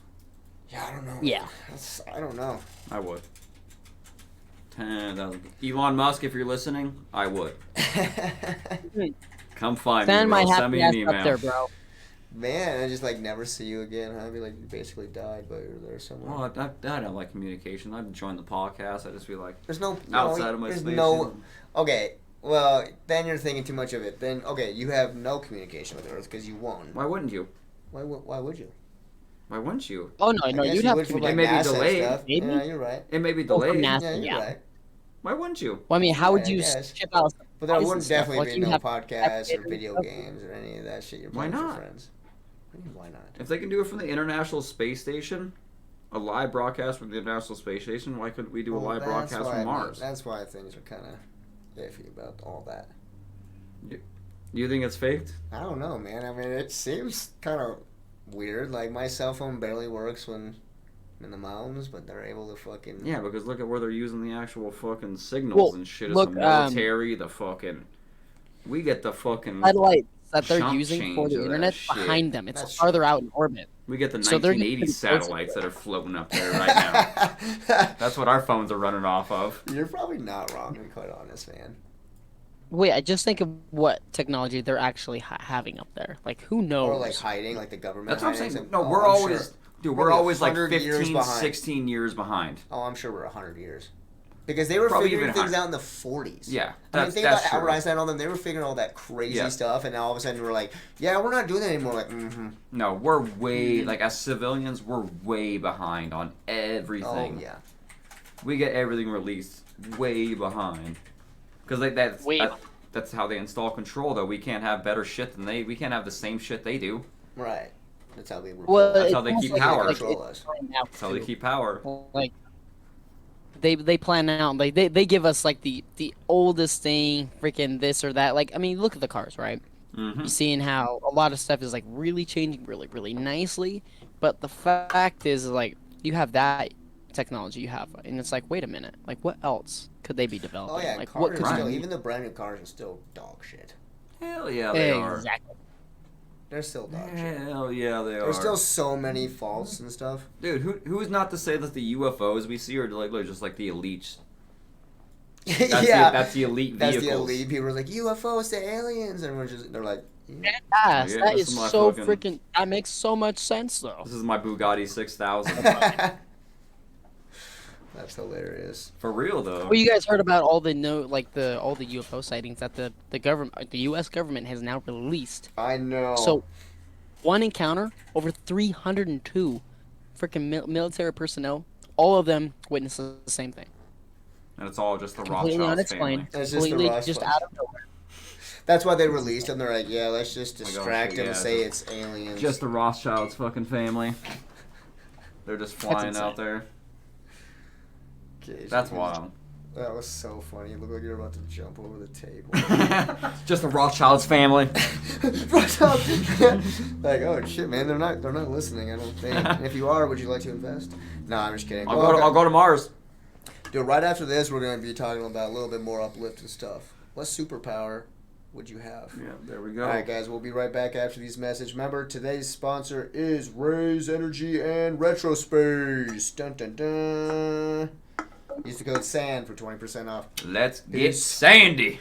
yeah, I don't know. Yeah. I don't know. I would. 10,000. Elon Musk, if you're listening, I would. Come find Send me, my bro. Send happy me ass an up email. there, bro. Man, I just like never see you again. Huh? I'd be like, you basically died, but you're there somewhere. Well, I don't like communication. I'd join the podcast. I'd just be like There's no outside of my there's station. no. Okay, well then you're thinking too much of it. Then okay, you have no communication with Earth because you won. Why wouldn't you? Why would you? Why wouldn't you? Oh no, I no, guess you'd you have would for like It may be NASA and delayed. stuff. Maybe. Yeah, you're right. It may be Well, from delayed. NASA. Yeah, you're Yeah. right. Why wouldn't you? Well, I mean, how would Yeah, I you guess. ship out? But there supplies and wouldn't stuff? definitely Like, be you no have podcasts or and video stuff. games or any of that shit you're Why playing not? for friends. What do you mean, why not? If they can do it from the International Space Station, a live broadcast from the International Space Station, why couldn't we do a Well, live that's broadcast why from Mars? That's why things are kind of iffy about all that. Do you think it's faked? I don't know, man. I mean, it seems kind of weird. Like, my cell phone barely works when I'm in the mountains, but they're able to fucking... Yeah, because look at where they're using the actual fucking signals Well, and shit. look, It's the military, the fucking... We get the fucking... Satellites that they're Chump using for change the of that internet shit. behind them. It's That's farther true. out in orbit. We get the So they're 1980 getting closer satellites to that are floating up there right now. That's what our phones are running off of. You're probably not wrong, to be quite honest, man. Wait, I just think of what technology they're actually having up there. Like, who knows? Or, like, hiding, like the government That's what I'm hiding saying. some- No, oh, we're I'm always... sure. Dude, we're Probably always like 100 years 15, behind. 16 years behind. Oh, I'm sure we're 100 years. Because they were Probably figuring even things higher. out in the 40s. Yeah, I mean, that's, think about that's true. Albert Einstein and all them. They were figuring all that crazy Yeah. stuff, and now all of a sudden we're like, yeah, we're not doing that anymore. Like, No, we're way... Like, as civilians, we're way behind on oh, everything. yeah. We get everything released way behind. Because like that's how they install control, though. We can't have better shit than they... We can't have the same shit they do. Right. That's how they were. Well, That's it's how they almost keep like- power. like, Control it's us. planned out That's how they too. keep power. Like, they plan out. Like, they give us like the oldest thing, freaking this or that. Like, I mean, look at the cars, right? Mm-hmm. You're seeing how a lot of stuff is like really changing really, really nicely. But the fact is, like, you have that technology you have, and it's like, wait a minute, like, what else could they be developing? Oh, yeah. Like, Cars what are could still, you... even the brand new cars are still dog shit. Hell yeah, they are. Exactly. They're still dog shit. Hell yeah, they are. There's still so many faults and stuff. Dude, who's not to say that the UFOs we see are like just like the elites? That's yeah. that's the elite That's vehicles. the elite. People are like, UFOs to aliens. And they're like, Yes, Yeah, that this is is my so fucking- freaking... That makes so much sense, though. This is my Bugatti 6000. That's hilarious. For real though. Well, you guys heard about all the all the UFO sightings that the government, the U.S. government has now released. I know. So, one encounter, over 302 freaking military personnel, all of them witnessed the same thing. And it's all just the Completely Rothschilds unexplained. family. It's just the Completely Rothschilds. just out of nowhere. That's why they released them. They're like, yeah, let's just Like, oh, distract shit, them yeah, and say just- it's aliens. Just the Rothschilds fucking family. They're just flying insane. out there. Gage, That's you- wild. That was so funny. You look like you're about to jump over the table. Just the Rothschilds family. Like, oh shit, man, they're not listening. I don't think. And if you are, would you like to invest? No, I'm just kidding. I'll go to Mars. Dude, right after this, we're gonna be talking about a little bit more uplifting stuff. What superpower would you have? Yeah, there we go. All right, guys, we'll be right back after these messages. Remember, today's sponsor is Raise Energy and Retrospace. Dun dun dun. Use the code SAND for 20% off. Let's get Peace. Sandy.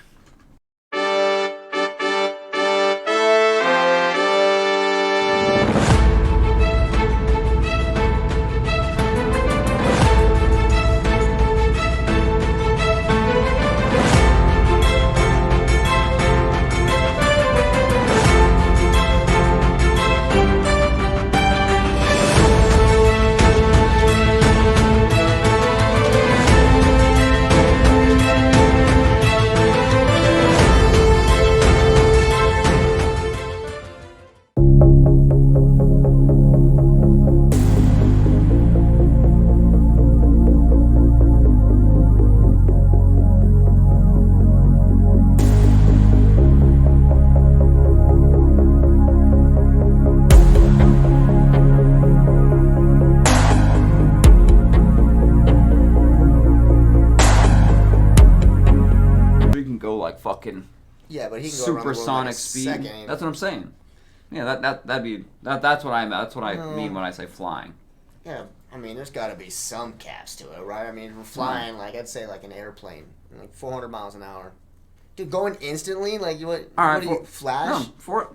We can go like fucking Yeah, but he can go around the world in a supersonic speed. second. That's what I'm saying. Yeah, that's what I mean. That's what I No. mean when I say flying. Yeah, I mean, there's got to be some caps to it, right? I mean, we're flying, like, I'd say, like an airplane, like 400 miles an hour. Dude, going instantly, like, you what? All right, what do you, flash?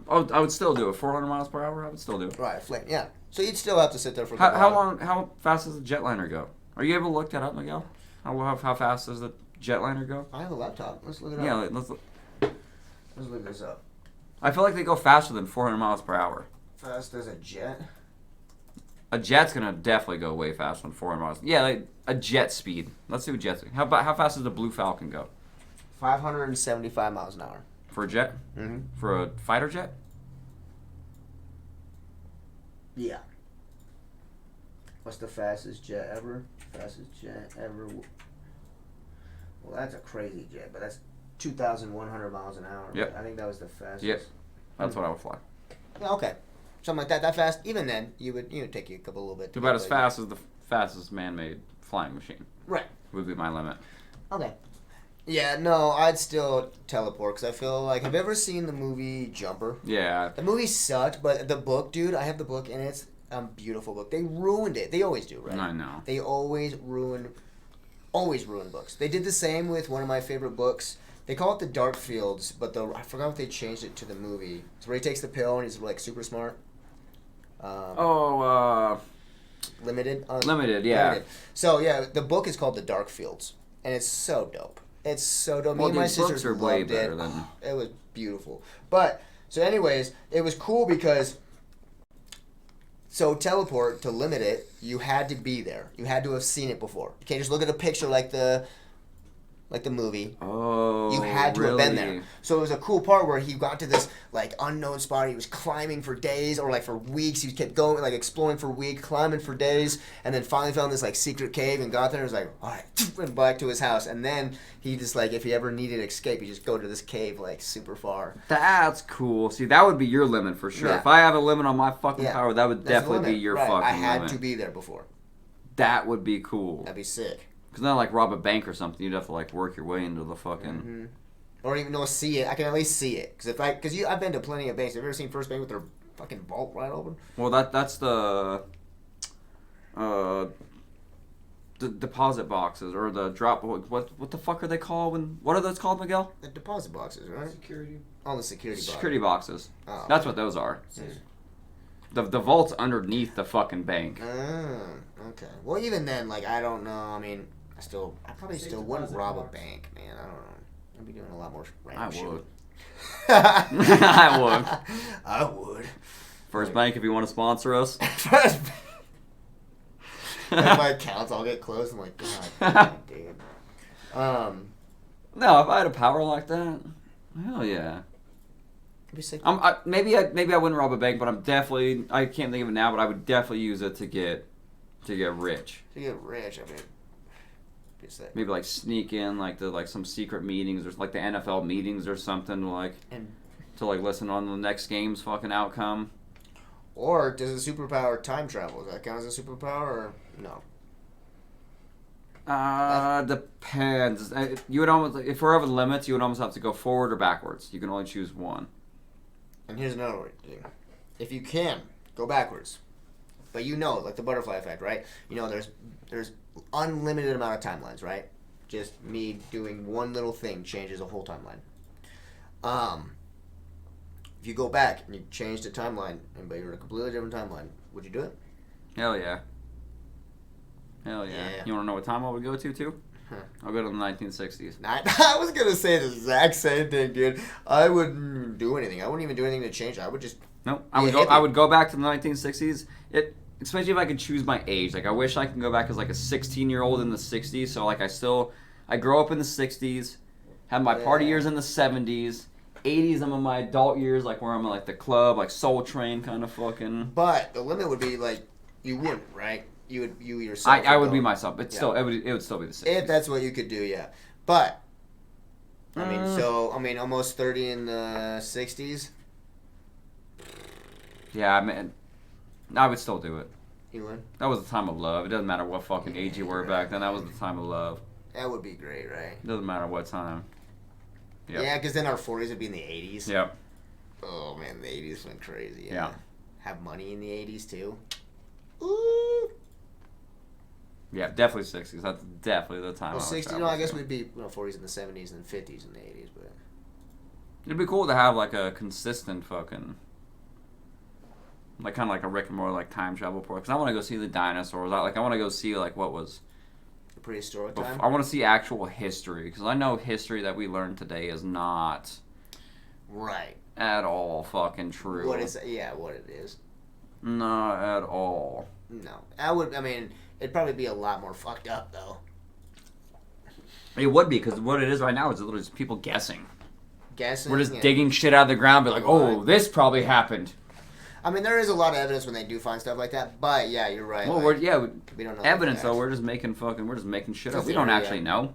I would still do it. 400 miles per hour. I would still do it. Right, flame. Yeah. So you'd still have to sit there for. a How, couple how hours. long? How fast does the jetliner go? Are you able to look that up, Miguel? How fast does the jetliner go? I have a laptop. Let's look it up. Yeah, let's look. Let's look this up. I feel like they go faster than 400 miles per hour. Fast as a jet. A jet's gonna definitely go way faster than 400 miles. Yeah, like a jet speed. Let's see what jets. How fast does the Blue Falcon go 575 miles an hour. for a jet? Mm-hmm. For a fighter jet? Yeah. What's the fastest jet ever? Fastest jet ever. Well, that's a crazy jet, but that's 2,100 miles an hour. Yep. I think that was the fastest. Yep. That's what I would fly. Yeah, okay. Something like that. That fast. Even then, you would take you a couple little bit. About as fast as the fastest man-made flying machine Right. would be my limit. Okay. Yeah, no, I'd still teleport because I feel like. Have you ever seen the movie Jumper? Yeah. The movie sucked, but the book, dude, I have the book and it's a beautiful book. They ruined it. They always do, right? I know. They always ruin books. They did the same with one of my favorite books. They call it The Dark Fields, but I forgot what they changed it to the movie. It's where he takes the pill and he's like super smart. Limited. Limited, yeah. Limited. So yeah, the book is called The Dark Fields, and it's so dope. It's so dope. Me Well, and my these books sisters are way loved better it. than- It was beautiful. But so, anyways, it was cool because. So teleport to limit it, you had to be there. You had to have seen it before. You can't just look at a picture like the movie. Oh, You had to really? have been there. So it was a cool part where he got to this like unknown spot. He was climbing for days or like for weeks. He kept going, like exploring for weeks, climbing for days, and then finally found this like secret cave and got there. And was like, all right, went back to his house. And then he just like, if he ever needed escape, he just go to this cave like super far. That's cool. See, that would be your limit for sure. Yeah. If I have a limit on my fucking Yeah. power, that would That's the definitely be limit. your Right. fucking I had limit. to be there before. That would be cool. That'd be sick. Because then, like, rob a bank or something, you'd have to, like, work your way into the fucking... Mm-hmm. Or even know see it. I can at least see it because I've been to plenty of banks. Have you ever seen First Bank with their fucking vault wide open? Well, that's the deposit boxes or the drop... What the fuck are they called? What are those called, Miguel? The deposit boxes, right? Security. All the security boxes. Security boxes. Oh, That's what those are. The vault's underneath the fucking bank. Okay. Well, even then, like, I don't know. I mean, I probably still wouldn't rob a bank, man. I don't know. I'd be doing a lot more random shit. Would. I would. I would. First bank, if you want to sponsor us. First bank. My accounts all get closed. I'm like, God damn, dude. No, if I had a power like that, hell yeah. Be sick. Maybe I wouldn't rob a bank, but I can't think of it now, but I would definitely use it to get rich. To get rich, I mean, be sick. Maybe like sneak in like some secret meetings or like the NFL meetings or something to listen on the next game's fucking outcome. Or does a superpower time travel? Does that count as a superpower or no? Depends. You would almost, if we're over the limits, you would almost have to go forward or backwards. You can only choose one. And here's another thing. If you can, go backwards. But like the butterfly effect, right? There's unlimited amount of timelines, right? Just me doing one little thing changes a whole timeline. If you go back and you change the timeline, but you're in a completely different timeline, would you do it? Hell yeah. Hell yeah. You want to know what time I would go to, too? Huh. I'll go to the 1960s. I was going to say the exact same thing, dude. I wouldn't do anything. I wouldn't even do anything to change it. I would just... No, I would go back to the 1960s. Especially if I could choose my age. Like, I wish I could go back as, like, a 16-year-old in the 60s. So, like, I grew up in the 60s, had my party years in the 70s. 80s, I'm in my adult years, like, where I'm in, like, the club, like, Soul Train kind of fucking... But the limit would be, like, you wouldn't, right? You yourself. I would be myself, but still, it would still be the 60s. If that's what you could do, yeah. But, almost 30 in the 60s. Yeah, I mean, I would still do it. You would? That was the time of love. It doesn't matter what fucking age you were back then. That was the time of love. That would be great, right? It doesn't matter what time. Yep. Yeah, because then our 40s would be in the 80s. Yep. Oh, man, the 80s went crazy. Yeah. Have money in the 80s, too. Ooh. Yeah, definitely 60s. That's definitely the time. Well, 60s, I guess we'd be 40s in the 70s and 50s in the 80s, but... It'd be cool to have, like, a consistent fucking... Like, kind of like a Rick and Morty, like, time travel port. Because I want to go see the dinosaurs. I want to go see, like, what was... prehistoric time? I want to see actual history, because I know history that we learned today is not right at all fucking true. What is what it is? Not at all. No. It'd probably be a lot more fucked up, though. It would be, because what it is right now is literally just people guessing. Guessing? We're just digging shit out of the ground, be like, oh, this probably happened. I mean, there is a lot of evidence when they do find stuff like that, but yeah, you're right. Well, we don't know evidence though. We're just making shit up. We don't actually know.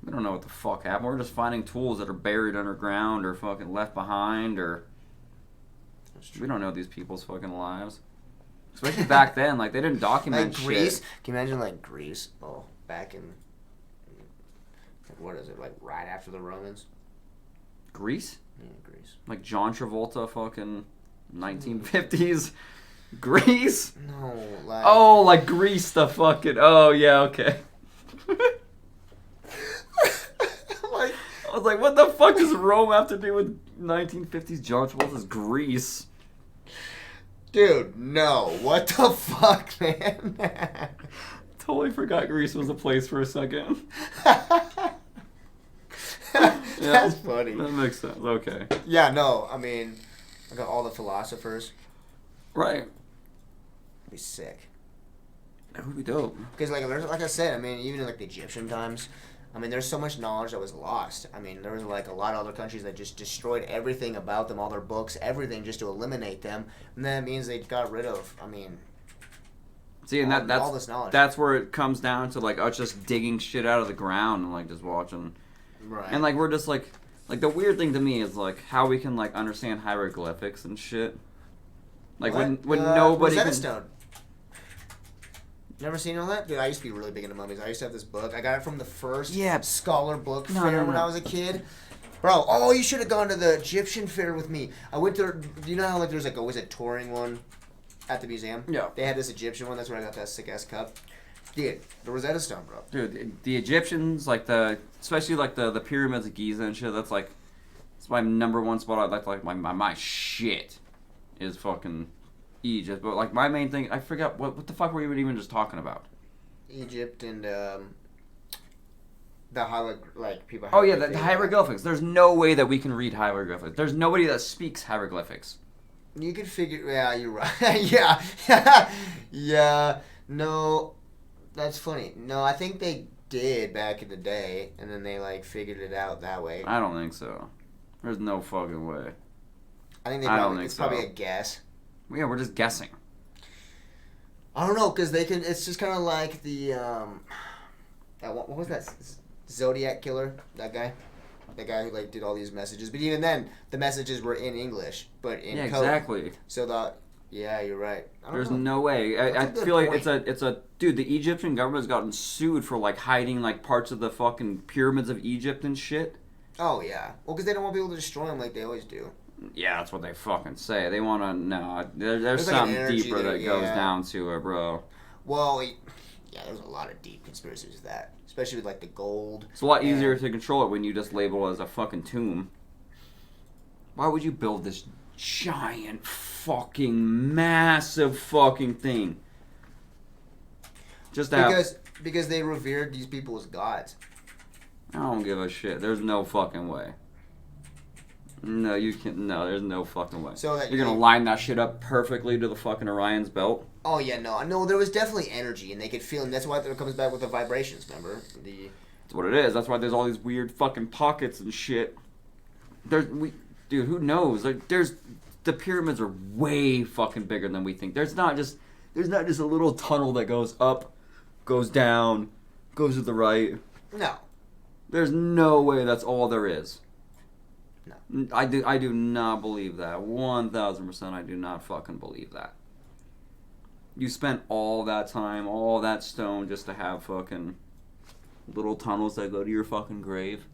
We don't know what the fuck happened. We're just finding tools that are buried underground or fucking left behind, or we don't know these people's fucking lives. Especially back then, like they didn't document like Greece. Shit. Can you imagine like Greece? Oh, back in what is it, like right after the Romans? Greece? Yeah, Greece. Like John Travolta, fucking 1950s Greece? No, like... Oh, like Greece, the fucking... Oh, yeah, okay. I was like, what the fuck does Rome have to do with 1950s John Travolta's Greece? Dude, no. What the fuck, man? Totally forgot Greece was a place for a second. That's funny. That makes sense. Okay. Yeah, no, I mean... I got all the philosophers. Right. That'd be sick. That would be dope. Because, like I said, I mean, even in, like, the Egyptian times, I mean, there's so much knowledge that was lost. I mean, there was, like, a lot of other countries that just destroyed everything about them, all their books, everything, just to eliminate them. And that means they got rid of, I mean... See, and that's all this knowledge. That's where it comes down to, like, us just digging shit out of the ground and, like, just watching. Right. And, like, we're just, like... Like, the weird thing to me is, like, how we can, like, understand hieroglyphics and shit. Like, when nobody Rosetta can... Stone. Never seen all that? Dude, I used to be really big into mummies. I used to have this book. I got it from the first scholar book fair when I was a kid. Bro, you should have gone to the Egyptian fair with me. I went to... Do you know how, like, there's, like, always a touring one at the museum? Yeah. They had this Egyptian one. That's where I got that sick-ass cup. Dude, the Rosetta Stone, bro. Dude, the Egyptians, like, especially, like, the pyramids of Giza and shit, that's, like... It's my number one spot. I'd like my shit is fucking Egypt, but like my main thing, I forgot what the fuck were we even just talking about? Egypt and the like people. Oh yeah, the hieroglyphics. There's no way that we can read hieroglyphics. There's nobody that speaks hieroglyphics. You could figure. Yeah, you're right. Yeah, yeah. No, that's funny. No, I think they did back in the day, and then they like figured it out that way. I don't think so. There's no fucking way. I think they I don't probably, think it's so. probably a guess. Yeah, we're just guessing. I don't know, because they can. It's just kind of like the what was that Zodiac killer? That guy who like did all these messages. But even then, the messages were in English, but in code. Exactly. So yeah, you're right. There's no way. I That's a good feel like point. it's a dude. The Egyptian government's gotten sued for like hiding like parts of the fucking pyramids of Egypt and shit. Oh yeah. Well, because they don't want people to destroy them like they always do. Yeah, that's what they fucking say. They want to no. There's There's like something an energy deeper there, that goes yeah. down to it, bro. Well, yeah, there's a lot of deep conspiracies with that, especially with like the gold. It's a lot easier to control it when you just label it as a fucking tomb. Why would you build this giant fucking massive fucking thing? Just to have, Because they revered these people as gods. I don't give a shit. There's no fucking way. No, you can't. No, there's no fucking way. So that You're gonna line that shit up perfectly to the fucking Orion's belt. Oh yeah, no, there was definitely energy, and they could feel, and that's why it comes back with the vibrations. Remember That's what it is. That's why there's all these weird fucking pockets and shit. Dude, who knows? Like, the pyramids are way fucking bigger than we think. There's not just a little tunnel that goes up, goes down, goes to the right. No. There's no way that's all there is. No. I do not believe that. 1,000% I do not fucking believe that. You spent all that time, all that stone just to have fucking little tunnels that go to your fucking grave.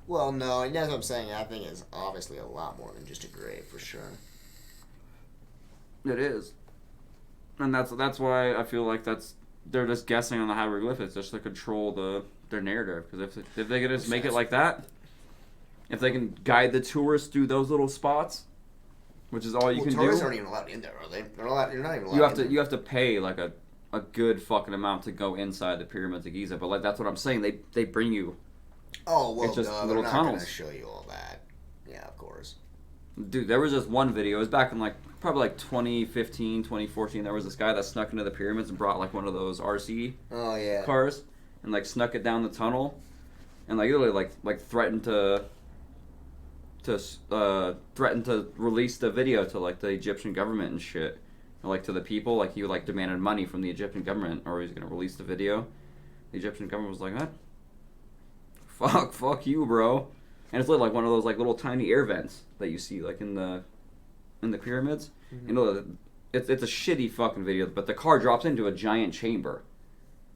Well, no, that's what I'm saying. I think it's obviously a lot more than just a grave, for sure. It is. And that's why I feel like they're just guessing on the hieroglyphics just to control their narrative. Because if they could just make it like that, if they can guide the tourists through those little spots, which is all you can do. Tourists aren't even allowed in there, are they? You're not even allowed. You have to pay like a good fucking amount to go inside the pyramids of Giza. But like that's what I'm saying. They bring you. Oh well, It's just they're little not tunnels. gonna show you all that. Yeah, of course. Dude, there was just one video. It was back in like probably like 2015, 2014. There was this guy that snuck into the pyramids and brought like one of those RC Oh yeah. cars and like snuck it down the tunnel and like literally like threatened to release the video to like the Egyptian government and shit. And, like to the people, like he like demanded money from the Egyptian government or he was gonna release the video. The Egyptian government was like, what? Fuck you, bro. And it's like one of those like little tiny air vents that you see like in the pyramids. Mm-hmm. You know, it's a shitty fucking video, but the car drops into a giant chamber.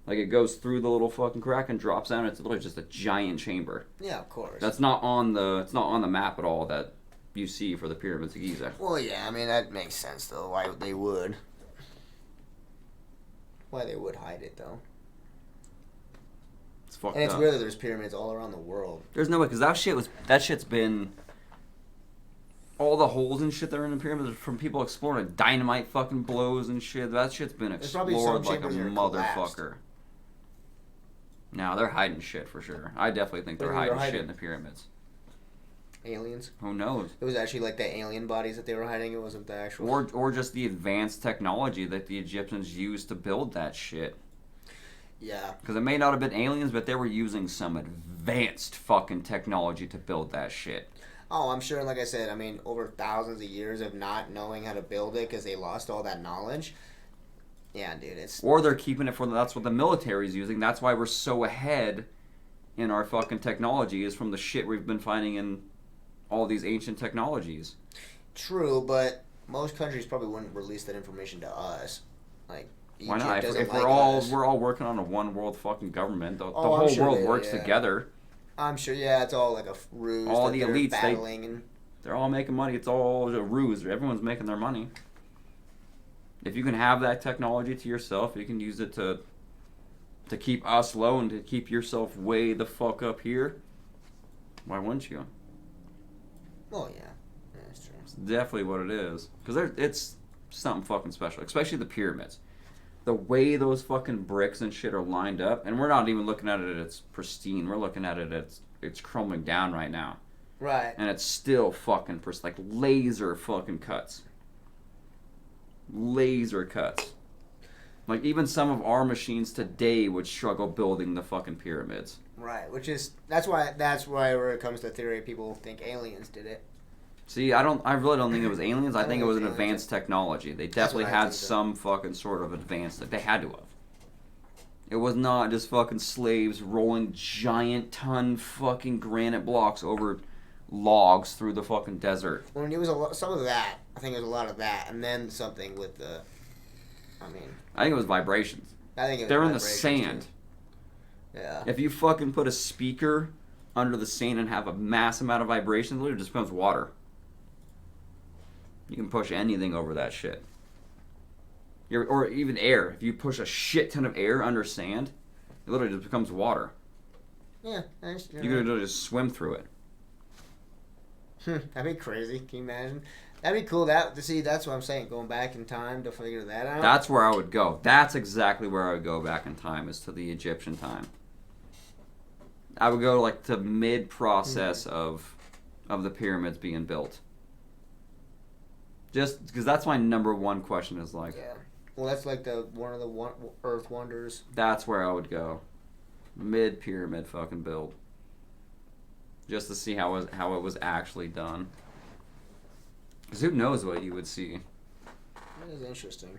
Like it goes through the little fucking crack and drops down. It's literally just a giant chamber. Yeah, of course. That's not on the map at all that you see for the pyramids of Giza. Well, yeah, I mean that makes sense though. Why they would hide it though? It's fucked And it's up. weird that there's pyramids all around the world. There's no way because that shit's been all the holes and shit that are in the pyramids are from people exploring dynamite fucking blows and shit. That shit's been There's probably some explored like a chambers that are motherfucker. collapsed. No, they're hiding shit for sure. I definitely think they're hiding shit in the pyramids. Aliens. Who knows? It was actually like the alien bodies that they were hiding. It wasn't the actual. Or just the advanced technology that the Egyptians used to build that shit. Yeah. Because it may not have been aliens, but they were using some advanced fucking technology to build that shit. Oh, I'm sure. Like I said, I mean, over thousands of years of not knowing how to build it because they lost all that knowledge. Yeah, dude, it's. Or they're keeping it for that's what the military's using. That's why we're so ahead in our fucking technology is from the shit we've been finding in all these ancient technologies. True, but most countries probably wouldn't release that information to us. Like, Egypt Why not? doesn't If like we're us. all working on a one world fucking government, the I'm whole sure world they- works yeah. together. I'm sure. Yeah, it's all like a ruse. All that the they're elites, battling and. They're all making money. It's all a ruse. Everyone's making their money. If you can have that technology to yourself, you can use it to keep us low and to keep yourself way the fuck up here. Why wouldn't you? Oh yeah, that's true. definitely what it is. Because it's something fucking special, especially the pyramids. The way those fucking bricks and shit are lined up, and we're not even looking at it it's pristine. We're looking at it it's crumbling down right now. Right. And it's still fucking like laser fucking cuts. Laser cuts. Like even some of our machines today would struggle building the fucking pyramids. Right, that's why where it comes to theory, people think aliens did it. See, I really don't think it was aliens. I think it was an aliens. advanced technology. They definitely had some fucking sort of advanced. They had to have. It was not just fucking slaves rolling giant ton fucking granite blocks over logs through the fucking desert. Well, it was some of that. I think it was a lot of that, and then something with the. I think it was vibrations. They're in the sand. Too. Yeah. If you fucking put a speaker under the sand and have a mass amount of vibration, it literally just becomes water. You can push anything over that shit. Or even air. If you push a shit ton of air under sand, it literally just becomes water. Yeah, you can literally just swim through it. That'd be crazy. Can you imagine? That'd be cool. That's what I'm saying. Going back in time to figure that out. That's where I would go. That's exactly where I would go back in time, is to the Egyptian time. I would go like to mid-process of the pyramids being built. Just because that's my number one question is like. Yeah. Well, that's like one of the Earth wonders. That's where I would go. Mid-pyramid fucking build. Just to see how it was actually done. Because who knows what you would see. That is interesting.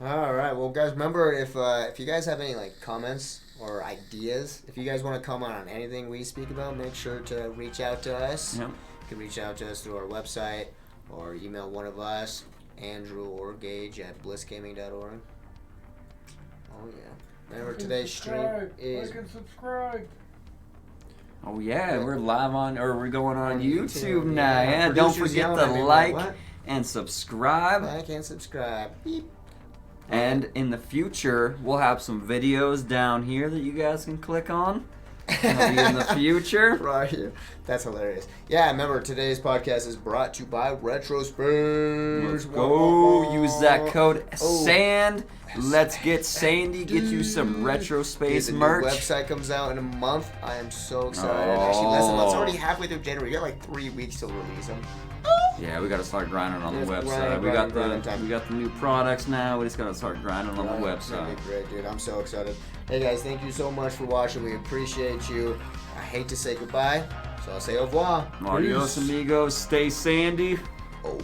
All right, well, guys, remember if you guys have any like comments or ideas, if you guys want to comment on anything we speak about, make sure to reach out to us. Yep. You can reach out to us through our website or email one of us, Andrew or Gage at blissgaming.org. Oh yeah. Remember today's stream is. Like and subscribe. Oh yeah, we're live we're going on YouTube yeah. now. Yeah, don't forget to like and subscribe. Like and subscribe. Beep. And in the future, we'll have some videos down here that you guys can click on. It'll be in the future. Right here. That's hilarious. Yeah, remember, today's podcast is brought to you by Retrospace. Let's go. Use that code SAND. Let's get Sandy. Get you some Retrospace merch. The new website comes out in a month. I am so excited. Actually, less than a month. It's already halfway through January. You got like 3 weeks to release them. Yeah, we got to start grinding on the website. We got the new products now. We just got to start grinding on the website. Great, dude. I'm so excited. Hey guys, thank you so much for watching. We appreciate you. I hate to say goodbye, so I'll say au revoir. Adios, amigos. Stay sandy. Oh.